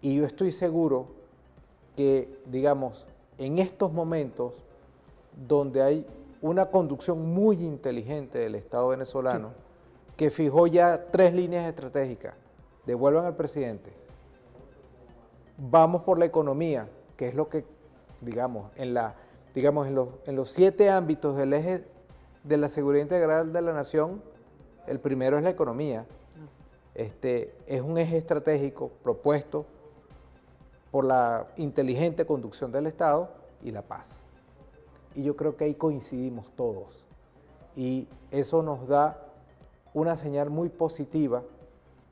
S3: Y yo estoy seguro que, digamos, en estos momentos donde hay una conducción muy inteligente del Estado venezolano, que fijó ya 3 líneas estratégicas, devuelvan al presidente, vamos por la economía, que es lo que, digamos, en los 7 ámbitos del eje de la seguridad integral de la nación, el primero es la economía. Es un eje estratégico propuesto por la inteligente conducción del Estado y la paz. Y yo creo que ahí coincidimos todos. Y eso nos da una señal muy positiva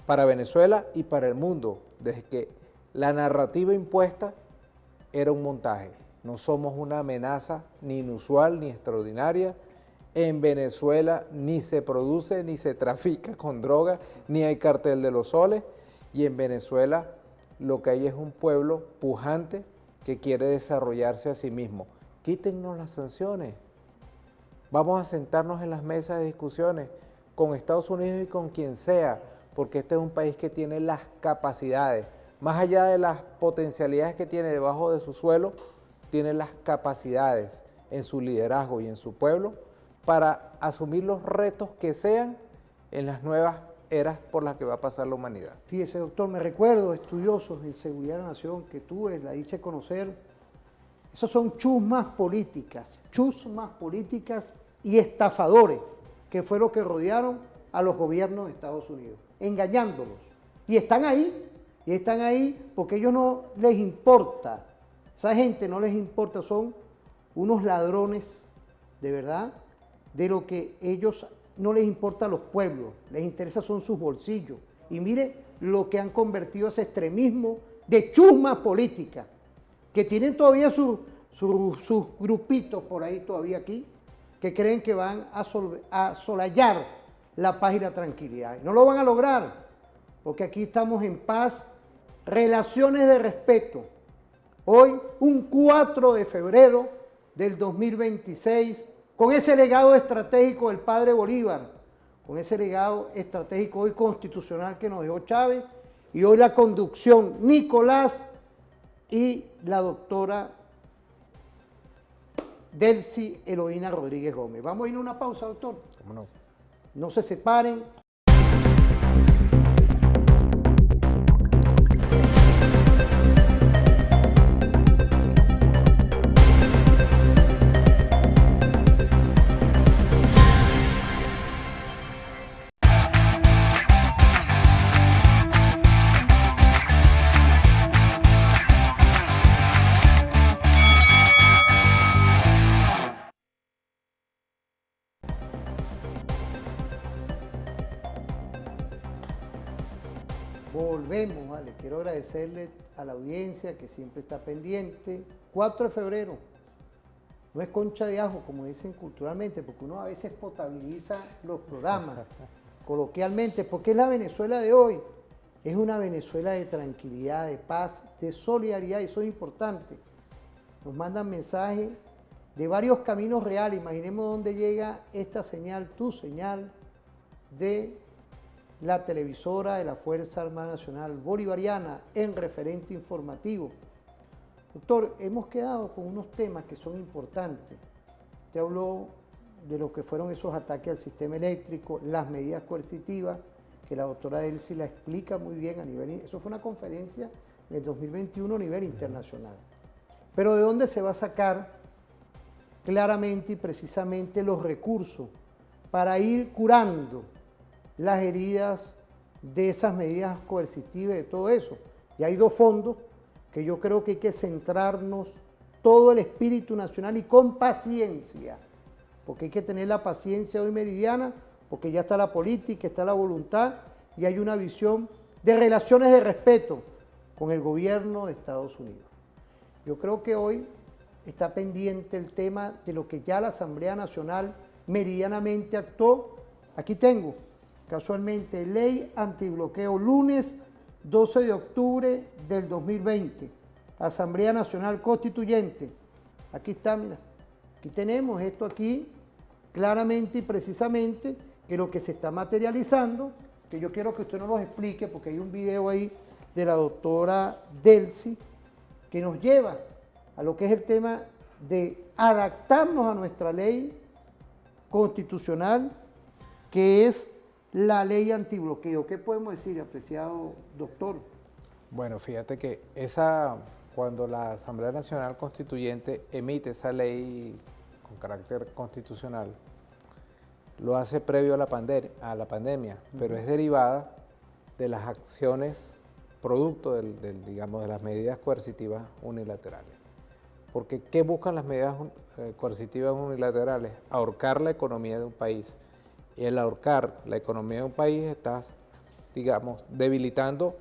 S3: para Venezuela y para el mundo, desde que la narrativa impuesta era un montaje. No somos una amenaza ni inusual ni extraordinaria. En Venezuela ni se produce ni se trafica con droga, ni hay cartel de los soles. Y en Venezuela lo que hay es un pueblo pujante que quiere desarrollarse a sí mismo. Quítennos las sanciones. Vamos a sentarnos en las mesas de discusiones con Estados Unidos y con quien sea, porque este es un país que tiene las capacidades, más allá de las potencialidades que tiene debajo de su suelo, tiene las capacidades en su liderazgo y en su pueblo para asumir los retos que sean en las nuevas eras por las que va a pasar la humanidad.
S2: Fíjese, doctor, me recuerdo estudiosos de seguridad de la nación que tuve la dicha de conocer. Esos son chusmas políticas y estafadores, que fue lo que rodearon a los gobiernos de Estados Unidos, engañándolos. Y están ahí porque a ellos no les importa, esa gente no les importa, son unos ladrones, de verdad, de lo que ellos no les importa a los pueblos, les interesa son sus bolsillos. Y mire lo que han convertido ese extremismo de chusmas políticas, que tienen todavía sus grupitos por ahí todavía aquí, que creen que van a solallar la paz y la tranquilidad. Y no lo van a lograr, porque aquí estamos en paz, relaciones de respeto. Hoy, un 4 de febrero del 2026, con ese legado estratégico del padre Bolívar, con ese legado estratégico hoy constitucional que nos dejó Chávez, y hoy la conducción Nicolás y la doctora Delcy Eloína Rodríguez Gómez. Vamos a ir a una pausa, doctor.
S3: ¿Cómo no?
S2: No se separen. Volvemos, vale. Quiero agradecerle a la audiencia que siempre está pendiente. 4 de febrero, no es concha de ajo, como dicen culturalmente, porque uno a veces potabiliza los programas, coloquialmente, porque es la Venezuela de hoy. Es una Venezuela de tranquilidad, de paz, de solidaridad, y eso es importante. Nos mandan mensajes de varios caminos reales. Imaginemos dónde llega esta señal, tu señal, de la televisora de la Fuerza Armada Nacional Bolivariana en referente informativo. Doctor, hemos quedado con unos temas que son importantes. Usted habló de lo que fueron esos ataques al sistema eléctrico, las medidas coercitivas, que la doctora Delcy la explica muy bien a nivel... Eso fue una conferencia en el 2021 a nivel internacional. Pero ¿de dónde se va a sacar claramente y precisamente los recursos para ir curando las heridas de esas medidas coercitivas y de todo eso? Y hay 2 fondos que yo creo que hay que centrarnos todo el espíritu nacional y con paciencia porque hay que tener la paciencia hoy meridiana, porque ya está la política, está la voluntad y hay una visión de relaciones de respeto con el gobierno de Estados Unidos. Yo creo que hoy está pendiente el tema de lo que ya la Asamblea Nacional meridianamente actuó. Aquí tengo, casualmente, ley antibloqueo, lunes 12 de octubre del 2020, Asamblea Nacional Constituyente. Aquí está, mira, aquí tenemos esto aquí, claramente y precisamente, que lo que se está materializando, que yo quiero que usted nos lo explique, porque hay un video ahí de la doctora Delcy, que nos lleva a lo que es el tema de adaptarnos a nuestra ley constitucional, que es la ley antibloqueo. ¿Qué podemos decir, apreciado doctor?
S3: Bueno, fíjate que cuando la Asamblea Nacional Constituyente emite esa ley con carácter constitucional, lo hace previo a la pandemia, pero es derivada de las acciones producto digamos, de las medidas coercitivas unilaterales. Porque ¿qué buscan las medidas coercitivas unilaterales? Ahorcar la economía de un país. Y el ahorcar la economía de un país estás, digamos, debilitando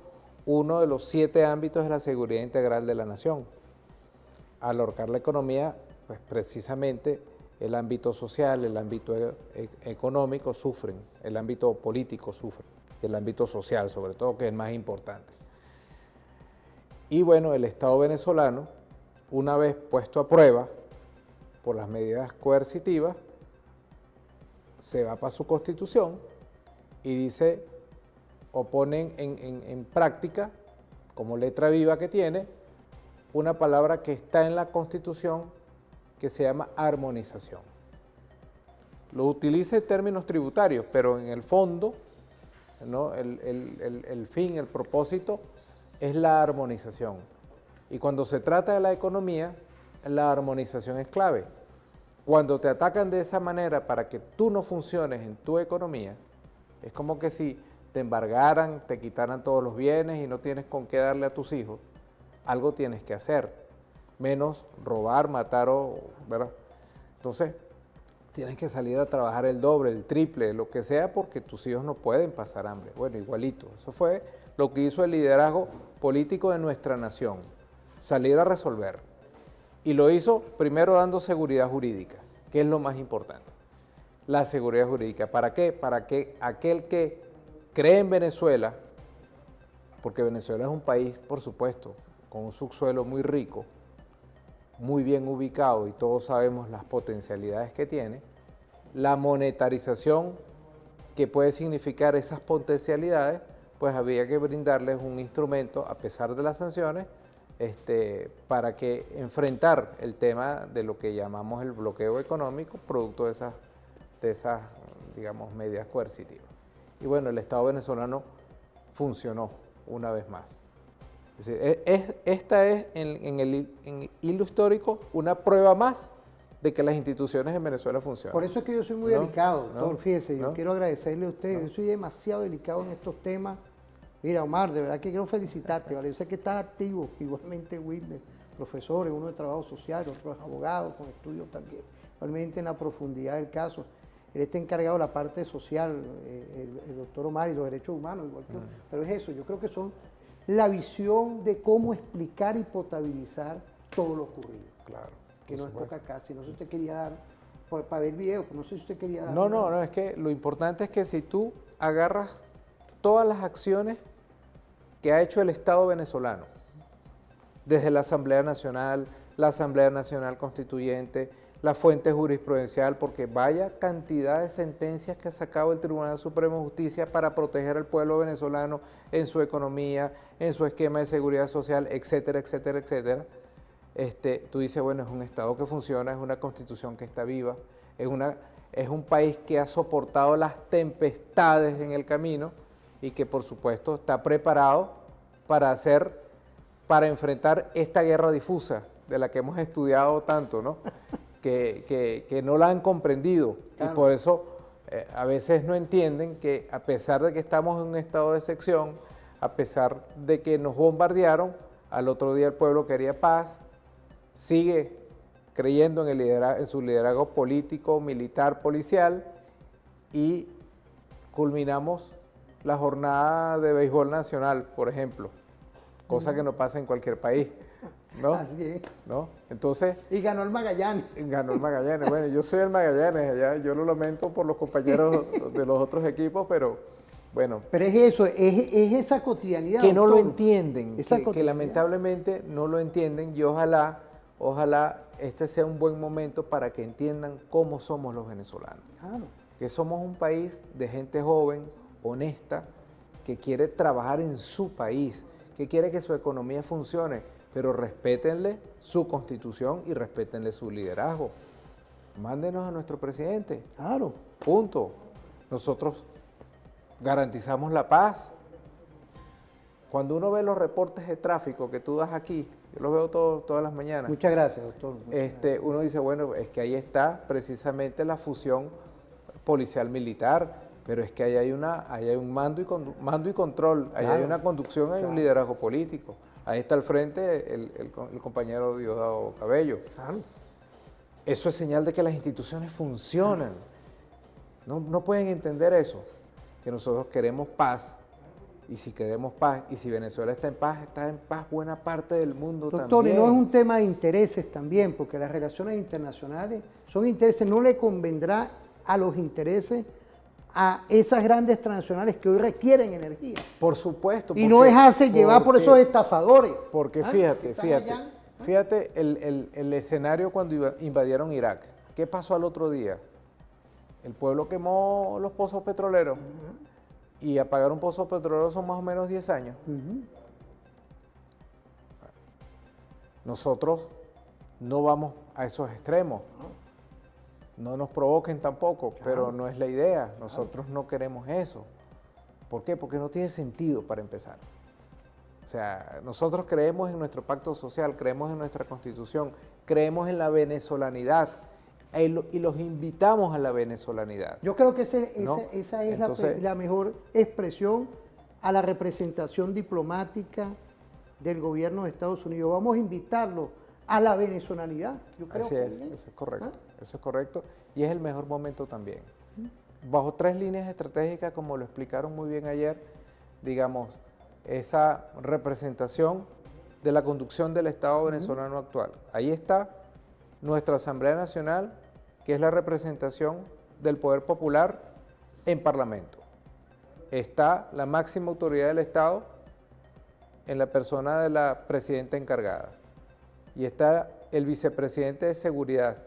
S3: uno de los 7 ámbitos de la seguridad integral de la nación. Al ahorcar la economía, pues precisamente el ámbito social, el ámbito económico sufren, el ámbito político sufre, el ámbito social sobre todo, que es el más importante. Y bueno, el Estado venezolano, una vez puesto a prueba por las medidas coercitivas, se va para su Constitución y dice, o ponen en práctica, como letra viva que tiene, una palabra que está en la Constitución que se llama armonización. Lo utiliza en términos tributarios, pero en el fondo, ¿no? el fin, el propósito es la armonización. Y cuando se trata de la economía, la armonización es clave. Cuando te atacan de esa manera para que tú no funciones en tu economía, es como que si te embargaran, te quitaran todos los bienes y no tienes con qué darle a tus hijos, algo tienes que hacer, menos robar, matar, ¿verdad? Entonces, tienes que salir a trabajar el doble, el triple, lo que sea, porque tus hijos no pueden pasar hambre. Bueno, igualito. Eso fue lo que hizo el liderazgo político de nuestra nación, salir a resolver. Y lo hizo primero dando seguridad jurídica, que es lo más importante. La seguridad jurídica. ¿Para qué? Para que aquel que cree en Venezuela, porque Venezuela es un país, por supuesto, con un subsuelo muy rico, muy bien ubicado y todos sabemos las potencialidades que tiene, la monetarización que puede significar esas potencialidades, pues había que brindarles un instrumento, a pesar de las sanciones, para que enfrentar el tema de lo que llamamos el bloqueo económico, producto de esas, digamos, medidas coercitivas. Y bueno, el Estado venezolano funcionó una vez más. Es decir, esta es en el hilo histórico una prueba más de que las instituciones en Venezuela funcionan.
S2: Por eso es que yo soy muy delicado, doctor, fíjese, yo
S3: ¿no?
S2: quiero agradecerle a usted, yo soy demasiado delicado en estos temas. Mira, Omar, de verdad que quiero felicitarte, ¿vale? Yo sé que estás activo, igualmente Wilder, profesores, uno de trabajo social, otro es abogado, con estudios también, igualmente en la profundidad del caso. Él está encargado de la parte social, el doctor Omar, y los derechos humanos, igual que pero es eso, yo creo que son la visión de cómo explicar y potabilizar todo lo ocurrido.
S3: Claro.
S2: Que no es poca casi. No sé si usted quería dar, para ver el video, no sé si usted quería dar.
S3: No, es que lo importante es que si tú agarras todas las acciones que ha hecho el Estado venezolano, desde la Asamblea Nacional Constituyente, la fuente jurisprudencial, porque vaya cantidad de sentencias que ha sacado el Tribunal Supremo de Justicia para proteger al pueblo venezolano en su economía, en su esquema de seguridad social, etcétera, etcétera, etcétera. Tú dices, bueno, es un Estado que funciona, es una Constitución que está viva, es un país que ha soportado las tempestades en el camino y que por supuesto está preparado para enfrentar esta guerra difusa de la que hemos estudiado tanto, ¿no? que no la han comprendido. Claro. Y por eso a veces no entienden que a pesar de que estamos en un estado de excepción, a pesar de que nos bombardearon, al otro día el pueblo quería paz, sigue creyendo en su liderazgo político, militar, policial, y culminamos la jornada de béisbol nacional, por ejemplo, cosa que no pasa en cualquier país, ¿no?
S2: Así es.
S3: ¿No? Entonces...
S2: Y ganó el Magallanes.
S3: Ganó el Magallanes. Bueno, yo soy el Magallanes, allá, yo lo lamento por los compañeros de los otros equipos, pero bueno.
S2: Pero es eso, es esa cotidianidad.
S3: Que no lo
S2: doctor.
S3: entienden, que lamentablemente no lo entienden, y ojalá este sea un buen momento para que entiendan cómo somos los venezolanos.
S2: Claro.
S3: Que somos un país de gente joven, honesta, que quiere trabajar en su país, que quiere que su economía funcione, pero respétenle su constitución y respétenle su liderazgo. Mándenos a nuestro presidente.
S2: Claro.
S3: Punto. Nosotros garantizamos la paz. Cuando uno ve los reportes de tráfico que tú das aquí, yo los veo todas las mañanas.
S2: Muchas gracias, doctor.
S3: Uno dice, bueno, es que ahí está precisamente la fusión policial militar, pero es que ahí hay un mando y control, ahí hay una conducción, hay un liderazgo político. Ahí está al frente el compañero Diosdado Cabello.
S2: Claro.
S3: Eso es señal de que las instituciones funcionan. No pueden entender eso, que nosotros queremos paz, y si queremos paz, y si Venezuela está en paz buena parte del mundo también.
S2: Doctor, y no es un tema de intereses también, porque las relaciones internacionales son intereses, no le convendrá a los intereses a esas grandes transnacionales que hoy requieren energía.
S3: Por supuesto.
S2: Y no dejarse llevar por esos estafadores.
S3: Porque fíjate el escenario cuando invadieron Irak. ¿Qué pasó al otro día? El pueblo quemó los pozos petroleros. Y apagar un pozo petrolero son más o menos 10 años. Nosotros no vamos a esos extremos. No nos provoquen tampoco, pero no es la idea. Nosotros no queremos eso. ¿Por qué? Porque no tiene sentido para empezar. O sea, nosotros creemos en nuestro pacto social, creemos en nuestra constitución, creemos en la venezolanidad y los invitamos a la venezolanidad.
S2: Yo creo que esa es la mejor expresión a la representación diplomática del gobierno de Estados Unidos. Vamos a invitarlo a la venezolanidad. Yo creo
S3: eso es correcto. Eso es correcto, y es el mejor momento también. Bajo 3 líneas estratégicas, como lo explicaron muy bien ayer, digamos, esa representación de la conducción del Estado venezolano actual. Ahí está nuestra Asamblea Nacional, que es la representación del poder popular en Parlamento. Está la máxima autoridad del Estado en la persona de la presidenta encargada. Y está el vicepresidente de Seguridad,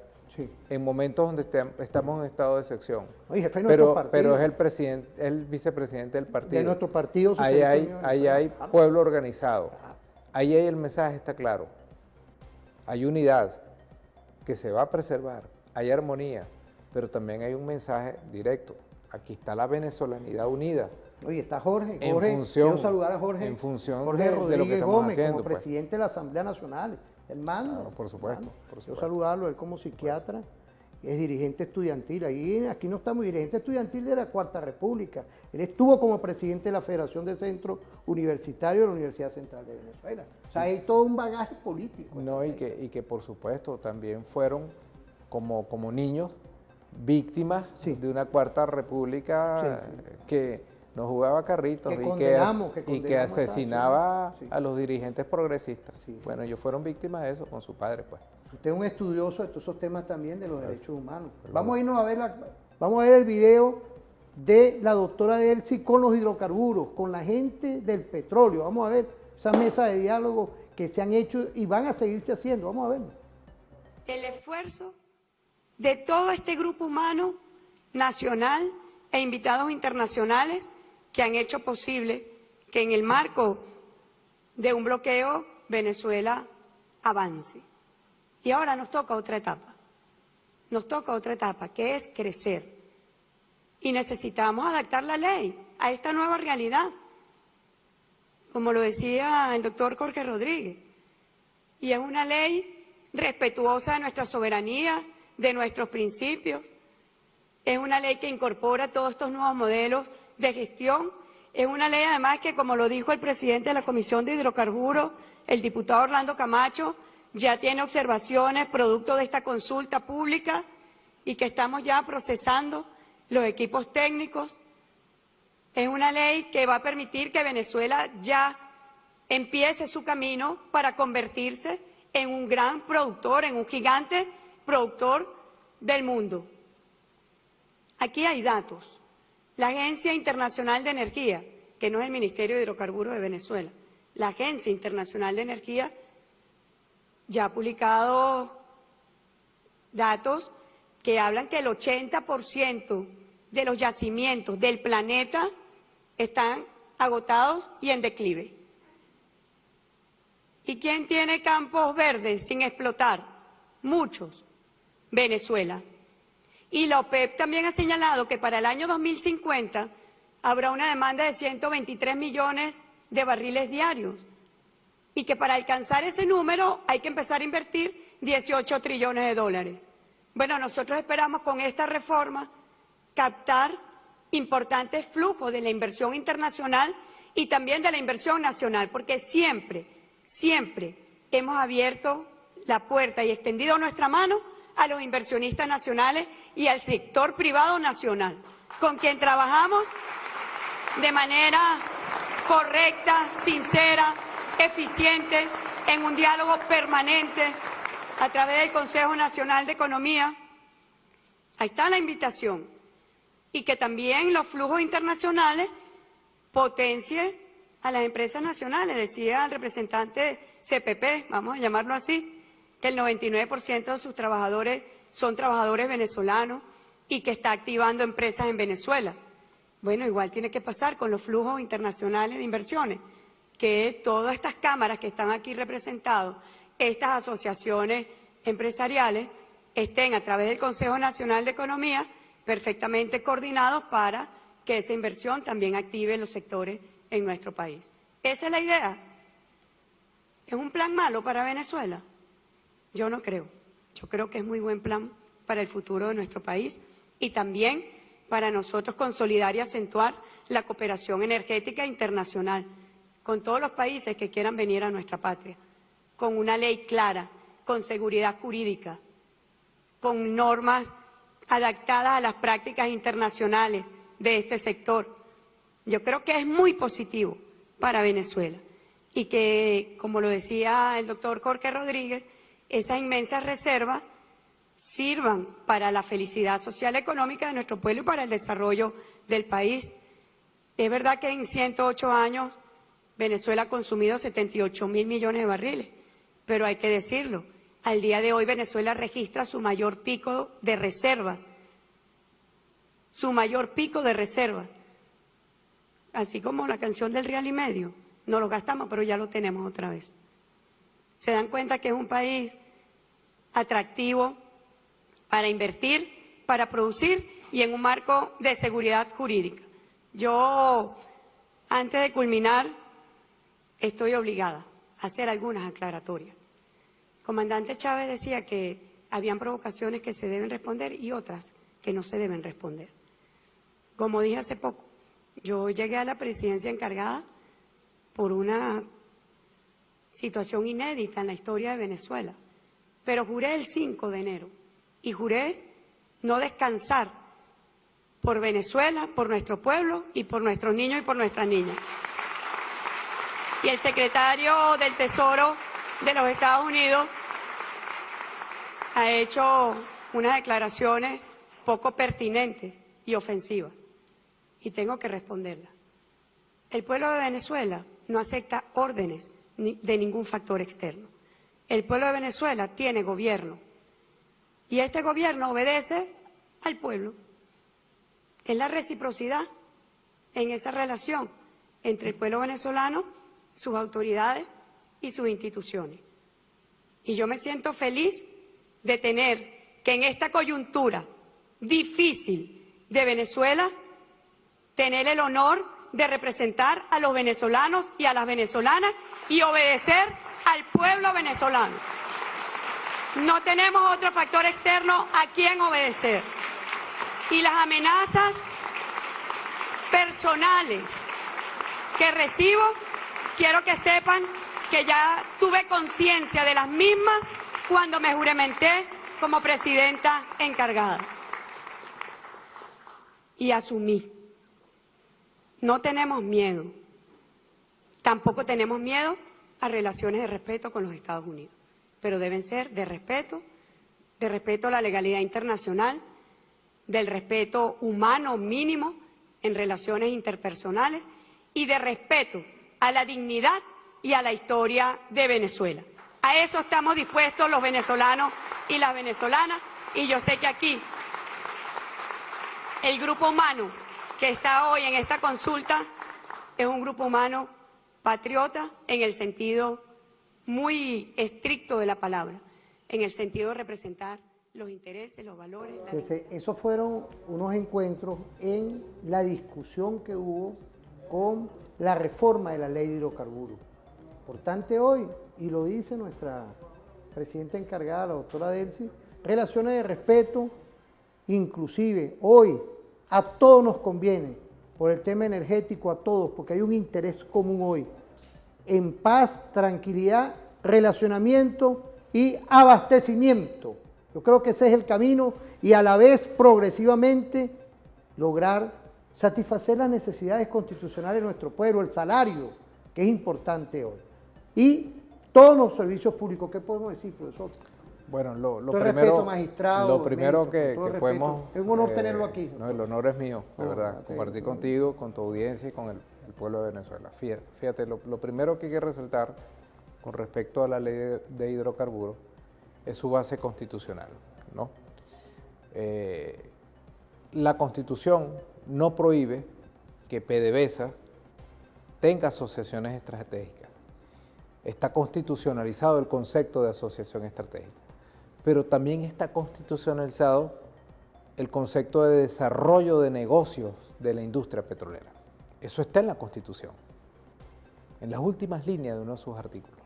S3: en momentos donde estamos en estado de sección.
S2: Oye, jefe,
S3: pero es el vicepresidente del partido.
S2: De nuestro partido.
S3: Ahí hay pueblo organizado. Ahí el mensaje está claro. Hay unidad que se va a preservar. Hay armonía, pero también hay un mensaje directo. Aquí está la venezolanidad unida.
S2: Oye, está Jorge. Quiero saludar a Jorge.
S3: En función
S2: Jorge
S3: de lo que estamos
S2: Gómez,
S3: haciendo.
S2: Como presidente de la Asamblea Nacional. El mando.
S3: Claro, por supuesto.
S2: Quiero saludarlo, él como psiquiatra, es dirigente estudiantil. Aquí no estamos, dirigente estudiantil de la Cuarta República. Él estuvo como presidente de la Federación de Centros Universitarios de la Universidad Central de Venezuela. O sea, hay todo un bagaje político.
S3: No, y que por supuesto también fueron como niños víctimas de una Cuarta República que nos jugaba carritos y que asesinaba a los dirigentes progresistas. Bueno, ellos fueron víctimas de eso con su padre, pues.
S2: Usted es un estudioso de todos esos temas también de los derechos humanos. Vamos a irnos a ver vamos a ver el video de la doctora Delcy con los hidrocarburos, con la gente del petróleo. Vamos a ver esas mesas de diálogo que se han hecho y van a seguirse haciendo. Vamos a verlo.
S11: El esfuerzo de todo este grupo humano nacional e invitados internacionales que han hecho posible que en el marco de un bloqueo Venezuela avance. Y ahora nos toca otra etapa. Nos toca otra etapa, que es crecer. Y necesitamos adaptar la ley a esta nueva realidad, como lo decía el doctor Jorge Rodríguez. Y es una ley respetuosa de nuestra soberanía, de nuestros principios. Es una ley que incorpora todos estos nuevos modelos de gestión. Es una ley además que, como lo dijo el presidente de la Comisión de Hidrocarburos, el diputado Orlando Camacho, ya tiene observaciones producto de esta consulta pública y que estamos ya procesando los equipos técnicos. Es una ley que va a permitir que Venezuela ya empiece su camino para convertirse en un gran productor, en un gigante productor del mundo. Aquí hay datos. La Agencia Internacional de Energía, que no es el Ministerio de Hidrocarburos de Venezuela, la Agencia Internacional de Energía ya ha publicado datos que hablan que el 80% de los yacimientos del planeta están agotados y en declive. ¿Y quién tiene campos verdes sin explotar? Muchos. Venezuela. Y la OPEP también ha señalado que para el año 2050 habrá una demanda de 123 millones de barriles diarios y que para alcanzar ese número hay que empezar a invertir 18 trillones de dólares. Bueno, nosotros esperamos con esta reforma captar importantes flujos de la inversión internacional y también de la inversión nacional, porque siempre hemos abierto la puerta y extendido nuestra mano a los inversionistas nacionales y al sector privado nacional, con quien trabajamos de manera correcta, sincera, eficiente, en un diálogo permanente a través del Consejo Nacional de Economía. Ahí está la invitación. Y que también los flujos internacionales potencien a las empresas nacionales. Decía el representante CPP, vamos a llamarlo así, que el 99% de sus trabajadores son trabajadores venezolanos y que está activando empresas en Venezuela. Bueno, igual tiene que pasar con los flujos internacionales de inversiones, que todas estas cámaras que están aquí representadas, estas asociaciones empresariales, estén a través del Consejo Nacional de Economía perfectamente coordinados para que esa inversión también active los sectores en nuestro país. Esa es la idea. ¿Es un plan malo para Venezuela? Yo no creo. Yo creo que es muy buen plan para el futuro de nuestro país y también para nosotros consolidar y acentuar la cooperación energética internacional con todos los países que quieran venir a nuestra patria, con una ley clara, con seguridad jurídica, con normas adaptadas a las prácticas internacionales de este sector. Yo creo que es muy positivo para Venezuela y que, como lo decía el doctor Jorge Rodríguez, esas inmensas reservas sirvan para la felicidad social y económica de nuestro pueblo y para el desarrollo del país. Es verdad que en 108 años Venezuela ha consumido 78.000 millones de barriles, pero hay que decirlo, al día de hoy Venezuela registra su mayor pico de reservas, así como la canción del Real y Medio, no lo gastamos, pero ya lo tenemos otra vez. Se dan cuenta que es un país atractivo para invertir, para producir y en un marco de seguridad jurídica. Yo, antes de culminar, estoy obligada a hacer algunas aclaratorias. El comandante Chávez decía que habían provocaciones que se deben responder y otras que no se deben responder. Como dije hace poco, yo llegué a la presidencia encargada por una situación inédita en la historia de Venezuela, pero juré el 5 de enero y juré no descansar por Venezuela, por nuestro pueblo y por nuestros niños y por nuestras niñas. Y el secretario del Tesoro de los Estados Unidos ha hecho unas declaraciones poco pertinentes y ofensivas, y tengo que responderlas. El pueblo de Venezuela no acepta órdenes de ningún factor externo. El pueblo de Venezuela tiene gobierno, y este gobierno obedece al pueblo. Es la reciprocidad en esa relación entre el pueblo venezolano, sus autoridades y sus instituciones. Y yo me siento feliz de tener que en esta coyuntura difícil de Venezuela, tener el honor de representar a los venezolanos y a las venezolanas y obedecer al pueblo venezolano. No tenemos otro factor externo a quien obedecer. Y las amenazas personales que recibo, quiero que sepan que ya tuve conciencia de las mismas cuando me juramenté como presidenta encargada. Y asumí. No tenemos miedo. Tampoco tenemos miedo a relaciones de respeto con los Estados Unidos, pero deben ser de respeto a la legalidad internacional, del respeto humano mínimo en relaciones interpersonales y de respeto a la dignidad y a la historia de Venezuela. A eso estamos dispuestos los venezolanos y las venezolanas, y yo sé que aquí el grupo humano que está hoy en esta consulta es un grupo humano patriota en el sentido muy estricto de la palabra, en el sentido de representar los intereses, los valores.
S2: Esos fueron unos encuentros en la discusión que hubo con la reforma de la ley de hidrocarburos. Importante hoy, y lo dice nuestra presidenta encargada, la doctora Delcy, relaciones de respeto, inclusive hoy a todos nos conviene, por el tema energético a todos, porque hay un interés común hoy, en paz, tranquilidad, relacionamiento y abastecimiento. Yo creo que ese es el camino y a la vez progresivamente lograr satisfacer las necesidades constitucionales de nuestro pueblo, el salario, que es importante hoy, y todos los servicios públicos. ¿Qué podemos decir, profesor?
S3: Bueno, lo
S2: todo
S3: primero,
S2: respeto, magistrado,
S3: lo primero
S2: médico,
S3: que podemos...
S2: Es un honor tenerlo aquí.
S3: No, el honor es mío, de verdad, compartir contigo, con tu audiencia y con el pueblo de Venezuela. Fíjate, lo primero que hay que resaltar con respecto a la ley de hidrocarburos es su base constitucional, ¿no? La Constitución no prohíbe que PDVSA tenga asociaciones estratégicas. Está constitucionalizado el concepto de asociación estratégica, pero también está constitucionalizado el concepto de desarrollo de negocios de la industria petrolera. Eso está en la Constitución, en las últimas líneas de uno de sus artículos.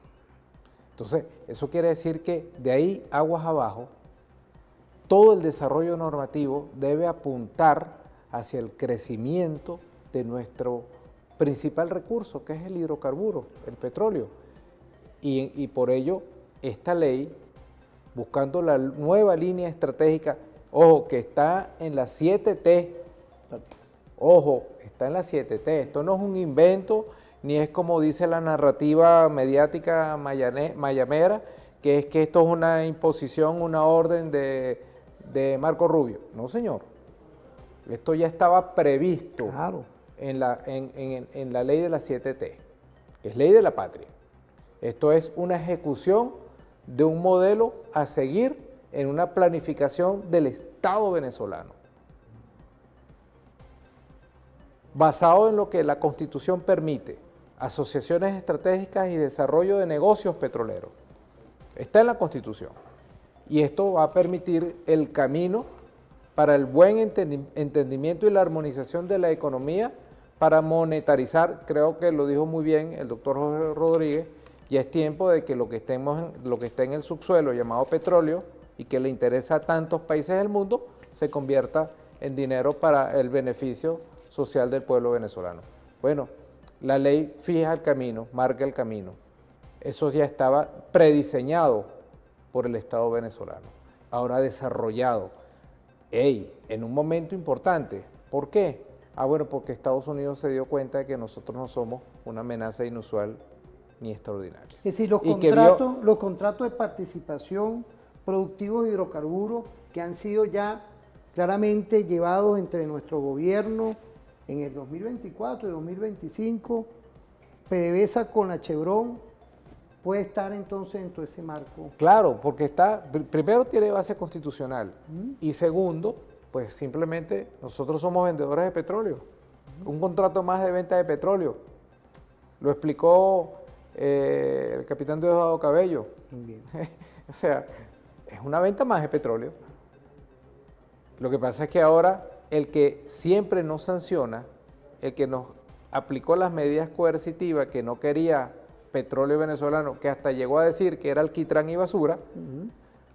S3: Entonces, eso quiere decir que de ahí aguas abajo, todo el desarrollo normativo debe apuntar hacia el crecimiento de nuestro principal recurso, que es el hidrocarburo, el petróleo. Y por ello, esta ley, buscando la nueva línea estratégica, ojo, que está en la 7T, ojo, está en la 7T, esto no es un invento, ni es como dice la narrativa mediática mayamera, que es que esto es una imposición, una orden de Marco Rubio. No, señor. Esto ya estaba previsto en la ley de la 7T, que es ley de la patria. Esto es una ejecución de un modelo a seguir en una planificación del Estado venezolano, basado en lo que la Constitución permite, asociaciones estratégicas y desarrollo de negocios petroleros. Está en la Constitución. Y esto va a permitir el camino para el buen entendimiento y la armonización de la economía para monetarizar, creo que lo dijo muy bien el doctor Jorge Rodríguez, ya es tiempo de que lo que está en el subsuelo llamado petróleo y que le interesa a tantos países del mundo se convierta en dinero para el beneficio social del pueblo venezolano. Bueno, la ley fija el camino, marca el camino. Eso ya estaba prediseñado por el Estado venezolano, ahora desarrollado. En un momento importante. ¿Por qué? Bueno, porque Estados Unidos se dio cuenta de que nosotros no somos una amenaza inusual ni extraordinaria.
S2: Es decir, los contratos de participación productivos de hidrocarburos que han sido ya claramente llevados entre nuestro gobierno en el 2024 y 2025, PDVSA con la Chevron puede estar entonces dentro de ese marco.
S3: Claro, porque primero tiene base constitucional y segundo, pues simplemente nosotros somos vendedores de petróleo. Un contrato más de venta de petróleo. Lo explicó el capitán Diosdado Cabello.
S2: Bien.
S3: O sea, es una venta más de petróleo. Lo que pasa es que ahora el que siempre nos sanciona, el que nos aplicó las medidas coercitivas, que no quería petróleo venezolano, que hasta llegó a decir que era alquitrán y basura,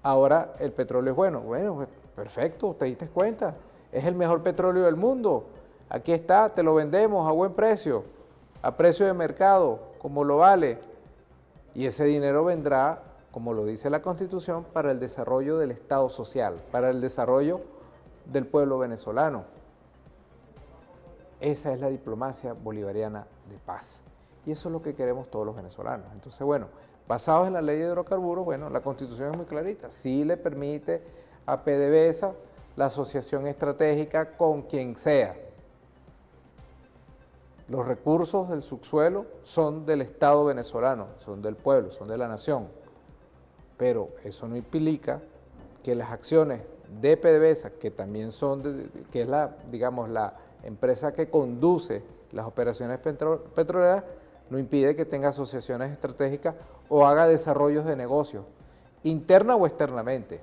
S3: ahora el petróleo es bueno. Bueno, pues, perfecto, te diste cuenta, es el mejor petróleo del mundo. Aquí está, te lo vendemos a buen precio, a precio de mercado, como lo vale. Y ese dinero vendrá, como lo dice la Constitución, para el desarrollo del Estado social, para el desarrollo del pueblo venezolano. Esa es la diplomacia bolivariana de paz. Y eso es lo que queremos todos los venezolanos. Entonces, bueno, basados en la ley de hidrocarburos, bueno, la Constitución es muy clarita. Sí le permite a PDVSA la asociación estratégica con quien sea. Los recursos del subsuelo son del Estado venezolano, son del pueblo, son de la nación. Pero eso no implica que las acciones de PDVSA, que también son, que es la, digamos, la empresa que conduce las operaciones petroleras, no impide que tenga asociaciones estratégicas o haga desarrollos de negocios, interna o externamente.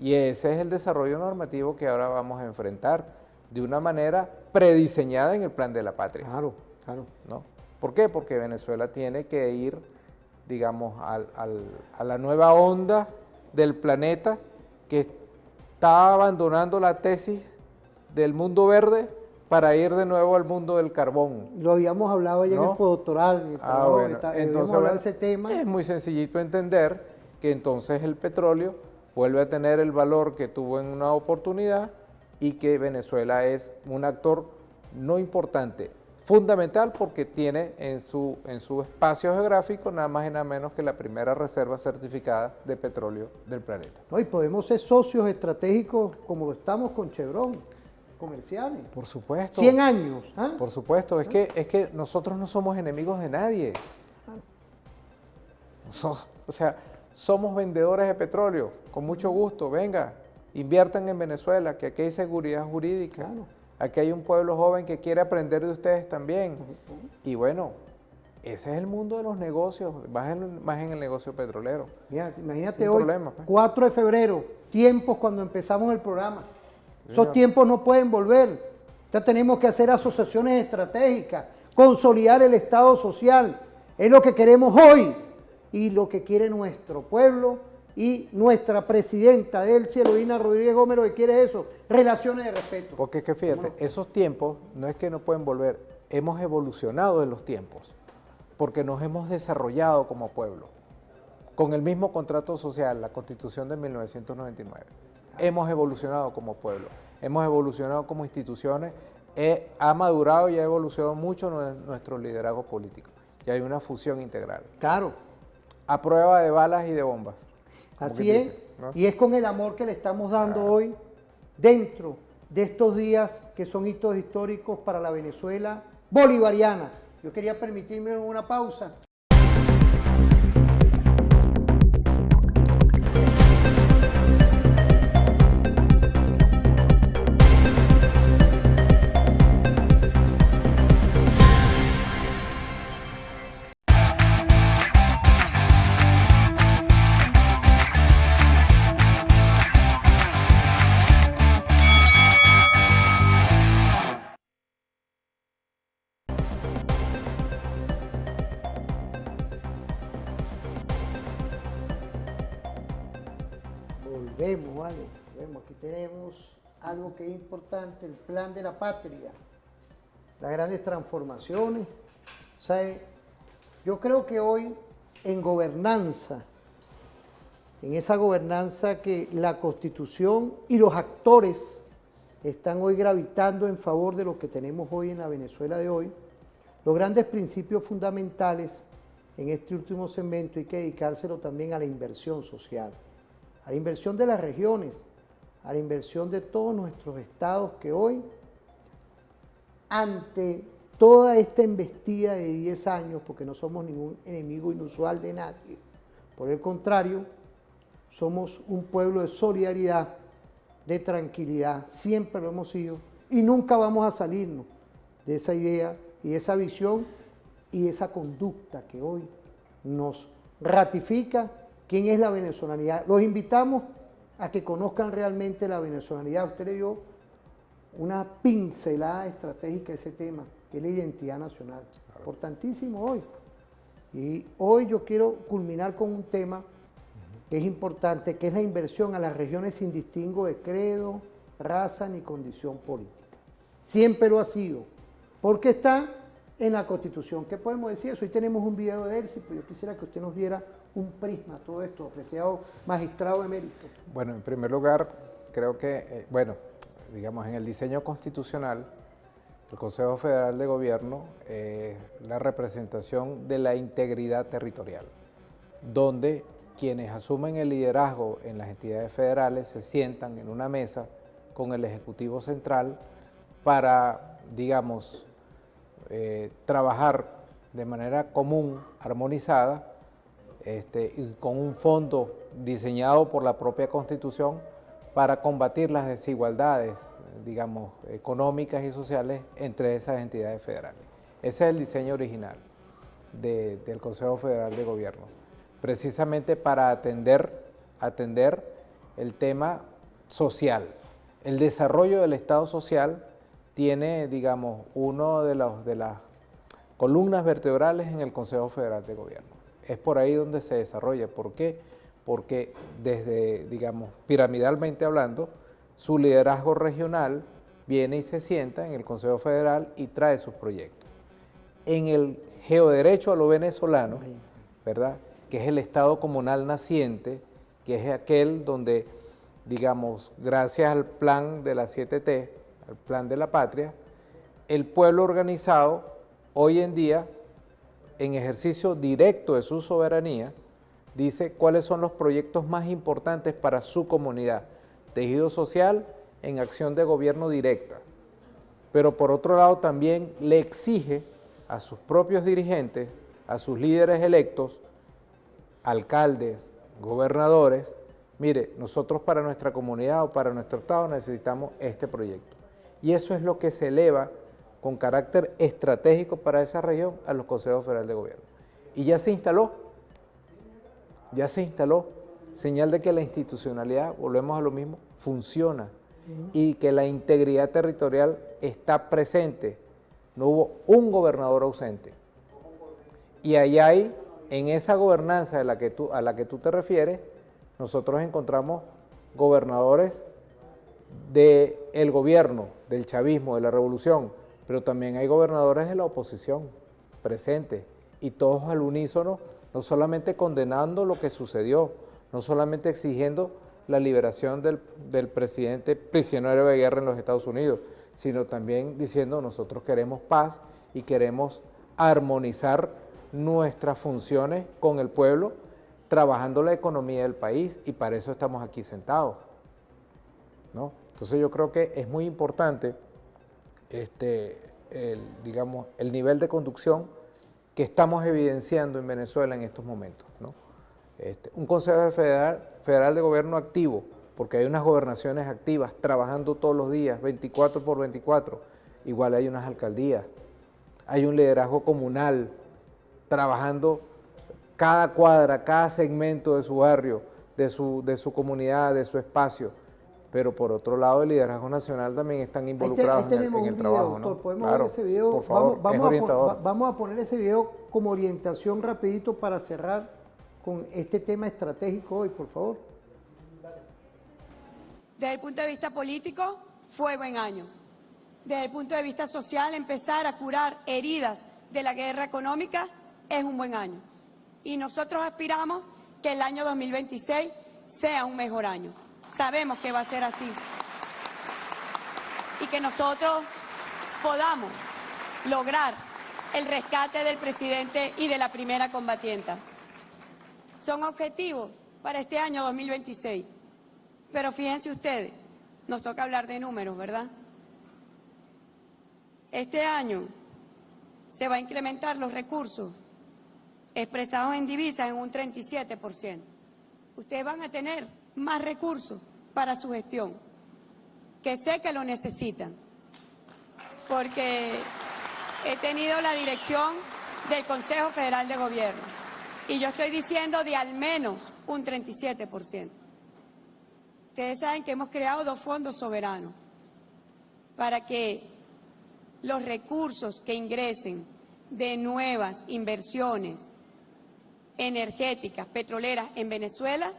S3: Y ese es el desarrollo normativo que ahora vamos a enfrentar de una manera prediseñada en el Plan de la Patria.
S2: Claro, claro.
S3: ¿No? ¿Por qué? Porque Venezuela tiene que ir, digamos, a la nueva onda del planeta que está abandonando la tesis del mundo verde para ir de nuevo al mundo del carbón.
S2: Lo habíamos hablado ayer en el postdoctoral.
S3: Bueno, entonces bueno,
S2: ese tema.
S3: Es muy sencillito entender que entonces el petróleo vuelve a tener el valor que tuvo en una oportunidad y que Venezuela es un actor no importante, fundamental, porque tiene en su espacio geográfico nada más y nada menos que la primera reserva certificada de petróleo del planeta.
S2: No, y podemos ser socios estratégicos como lo estamos con Chevron, comerciales.
S3: Por supuesto.
S2: 100 años. ¿Ah?
S3: Por supuesto, es que nosotros no somos enemigos de nadie. O sea, somos vendedores de petróleo, con mucho gusto, venga, inviertan en Venezuela, que aquí hay seguridad jurídica. Claro. Aquí hay un pueblo joven que quiere aprender de ustedes también. Y bueno, ese es el mundo de los negocios, más en el negocio petrolero.
S2: Mira, imagínate hoy, 4 de febrero, tiempos cuando empezamos el programa. Esos tiempos no pueden volver. Ya tenemos que hacer asociaciones estratégicas, consolidar el Estado social. Es lo que queremos hoy y lo que quiere nuestro pueblo y nuestra presidenta Delcy Eloína Rodríguez Gómez, lo que quiere es eso, relaciones de respeto.
S3: Porque es que fíjate, esos tiempos no es que no pueden volver, hemos evolucionado en los tiempos, porque nos hemos desarrollado como pueblo, con el mismo contrato social, la Constitución de 1999. Hemos evolucionado como pueblo, hemos evolucionado como instituciones, ha madurado y ha evolucionado mucho nuestro liderazgo político. Y hay una fusión integral.
S2: Claro.
S3: A prueba de balas y de bombas.
S2: Así es, ¿no? Y es con el amor que le estamos dando hoy dentro de estos días que son hitos históricos para la Venezuela bolivariana. Yo quería permitirme una pausa. Volvemos, ¿vale? Vemos, aquí tenemos algo que es importante, el Plan de la Patria, las grandes transformaciones. O sea, yo creo que hoy en gobernanza, en esa gobernanza que la Constitución y los actores están hoy gravitando en favor de lo que tenemos hoy en la Venezuela de hoy, los grandes principios fundamentales en este último segmento hay que dedicárselo también a la inversión social, a la inversión de las regiones, a la inversión de todos nuestros estados que hoy, ante toda esta embestida de 10 años, porque no somos ningún enemigo inusual de nadie, por el contrario, somos un pueblo de solidaridad, de tranquilidad, siempre lo hemos sido, y nunca vamos a salirnos de esa idea y esa visión y esa conducta que hoy nos ratifica quién es la venezolanidad. Los invitamos a que conozcan realmente la venezolanidad. Usted le dio una pincelada estratégica a ese tema, que es la identidad nacional. Importantísimo hoy. Y hoy yo quiero culminar con un tema que es importante, que es la inversión a las regiones sin distingo de credo, raza ni condición política. Siempre lo ha sido, porque está en la Constitución. ¿Qué podemos decir eso? Hoy tenemos un video de él, pero yo quisiera que usted nos diera un prisma a todo esto, apreciado magistrado emérito.
S3: Bueno, en primer lugar, creo que, digamos, en el diseño constitucional, el Consejo Federal de Gobierno es la representación de la integridad territorial, donde quienes asumen el liderazgo en las entidades federales se sientan en una mesa con el Ejecutivo Central para, digamos, trabajar de manera común, armonizada, y con un fondo diseñado por la propia Constitución para combatir las desigualdades, digamos, económicas y sociales entre esas entidades federales. Ese es el diseño original del Consejo Federal de Gobierno, precisamente para atender el tema social. El desarrollo del Estado social tiene, digamos, uno de las columnas vertebrales en el Consejo Federal de Gobierno. Es por ahí donde se desarrolla. ¿Por qué? Porque desde, digamos, piramidalmente hablando, su liderazgo regional viene y se sienta en el Consejo Federal y trae sus proyectos. En el geoderecho a lo venezolano, ¿verdad?, que es el Estado comunal naciente, que es aquel donde, digamos, gracias al plan de la 7T, al plan de la patria, el pueblo organizado hoy en día, en ejercicio directo de su soberanía, dice cuáles son los proyectos más importantes para su comunidad, tejido social en acción de gobierno directa. Pero por otro lado también le exige a sus propios dirigentes, a sus líderes electos, alcaldes, gobernadores, mire, nosotros para nuestra comunidad o para nuestro estado necesitamos este proyecto. Y eso es lo que se eleva con carácter estratégico para esa región a los consejos federales de gobierno. Y ya se instaló, señal de que la institucionalidad, volvemos a lo mismo, funciona y que la integridad territorial está presente. No hubo un gobernador ausente. Y ahí hay, en esa gobernanza a la que tú te refieres, nosotros encontramos gobernadores del gobierno, del chavismo, de la revolución, pero también hay gobernadores de la oposición presentes y todos al unísono, no solamente condenando lo que sucedió, no solamente exigiendo la liberación del presidente prisionero de guerra en los Estados Unidos, sino también diciendo nosotros queremos paz y queremos armonizar nuestras funciones con el pueblo, trabajando la economía del país, y para eso estamos aquí sentados, ¿no? Entonces yo creo que es muy importante digamos, el nivel de conducción que estamos evidenciando en Venezuela en estos momentos, ¿no? Un Consejo Federal de Gobierno activo, porque hay unas gobernaciones activas, trabajando todos los días, 24/24, igual hay unas alcaldías, hay un liderazgo comunal, trabajando cada cuadra, cada segmento de su barrio, de su comunidad, de su espacio. Pero por otro lado, el liderazgo nacional también están involucrados en el trabajo, ¿no?
S2: ¿Podemos
S3: Claro,
S2: ver ese video?
S3: por favor, es orientador.
S2: Vamos a poner ese video como orientación rapidito para cerrar con este tema estratégico hoy, por favor.
S11: Desde el punto de vista político, fue buen año. Desde el punto de vista social, empezar a curar heridas de la guerra económica es un buen año. Y nosotros aspiramos que el año 2026 sea un mejor año. Sabemos que va a ser así. Y que nosotros podamos lograr el rescate del presidente y de la primera combatienta. Son objetivos para este año 2026. Pero fíjense ustedes, nos toca hablar de números, ¿verdad? Este año se va a incrementar los recursos expresados en divisas en un 37%. Ustedes van a tener más recursos para su gestión, que sé que lo necesitan, porque he tenido la dirección del Consejo Federal de Gobierno y yo estoy diciendo de al menos un 37%. Ustedes saben que hemos creado 2 fondos soberanos para que los recursos que ingresen de nuevas inversiones energéticas, petroleras en Venezuela,